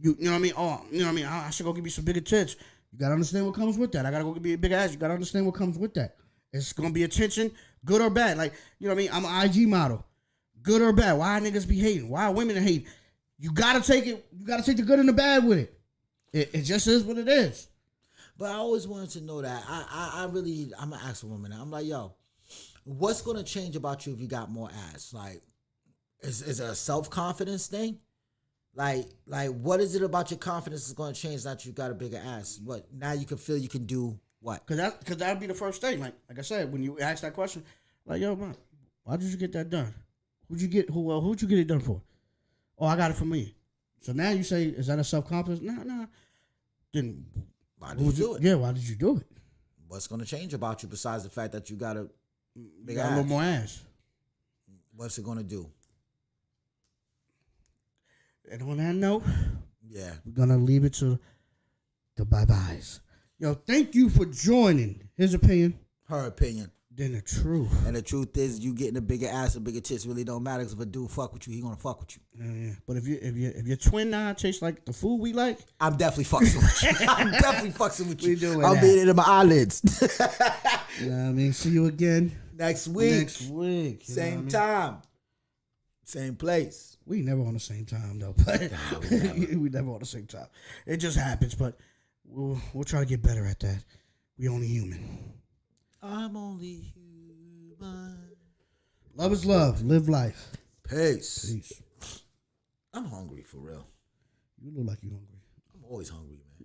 S2: You know what I mean? Oh, you know what I mean? I should go give me some bigger tits. You got to understand what comes with that. I got to go give me a big ass. You got to understand what comes with that. It's going to be attention, good or bad. Like, you know what I mean? I'm an IG model. Good or bad. Why niggas be hating? Why women are hating? You got to take it. You got to take the good and the bad with it. It just is what it is.
S3: But I always wanted to know that. I'm going to ask a woman. I'm like, yo, what's going to change about you if you got more ass? Like, is it a self-confidence thing? Like, what is it about your confidence that's going to change that you got a bigger ass? What, now you can feel you can do what?
S2: Cause that would be the first thing. Like I said, when you ask that question, like, yo, man, why did you get that done? Who'd you get it done for? Oh, I got it for me. So now you say, is that a self-confidence? Nah. Then
S3: why did you do it?
S2: Yeah, why did you do it?
S3: What's going to change about you besides the fact that you got a big ass?
S2: A little more ass.
S3: What's it going to do?
S2: And on that note,
S3: yeah,
S2: we're going to leave it to the bye-byes. Yo, thank you for joining His Opinion.
S3: Her opinion.
S2: Then the truth.
S3: And the truth is, you getting a bigger ass or bigger tits really don't matter. Because if a dude fuck with you, he gonna fuck with you.
S2: Yeah. But if your twin now tastes like the food we like,
S3: I'm definitely fucking with you. I'm definitely fucking with you.
S2: We doing
S3: I'm
S2: that.
S3: being it in my eyelids.
S2: You know what I mean? See you again
S3: next week.
S2: Next week.
S3: Same time. Same place.
S2: We never on the same time though. But we never on the same time. It just happens, but we'll try to get better at that. We only human.
S3: I'm only human.
S2: Love is love. Live life.
S3: Peace.
S2: Peace.
S3: I'm hungry for real.
S2: You look like you're hungry.
S3: I'm always hungry, man.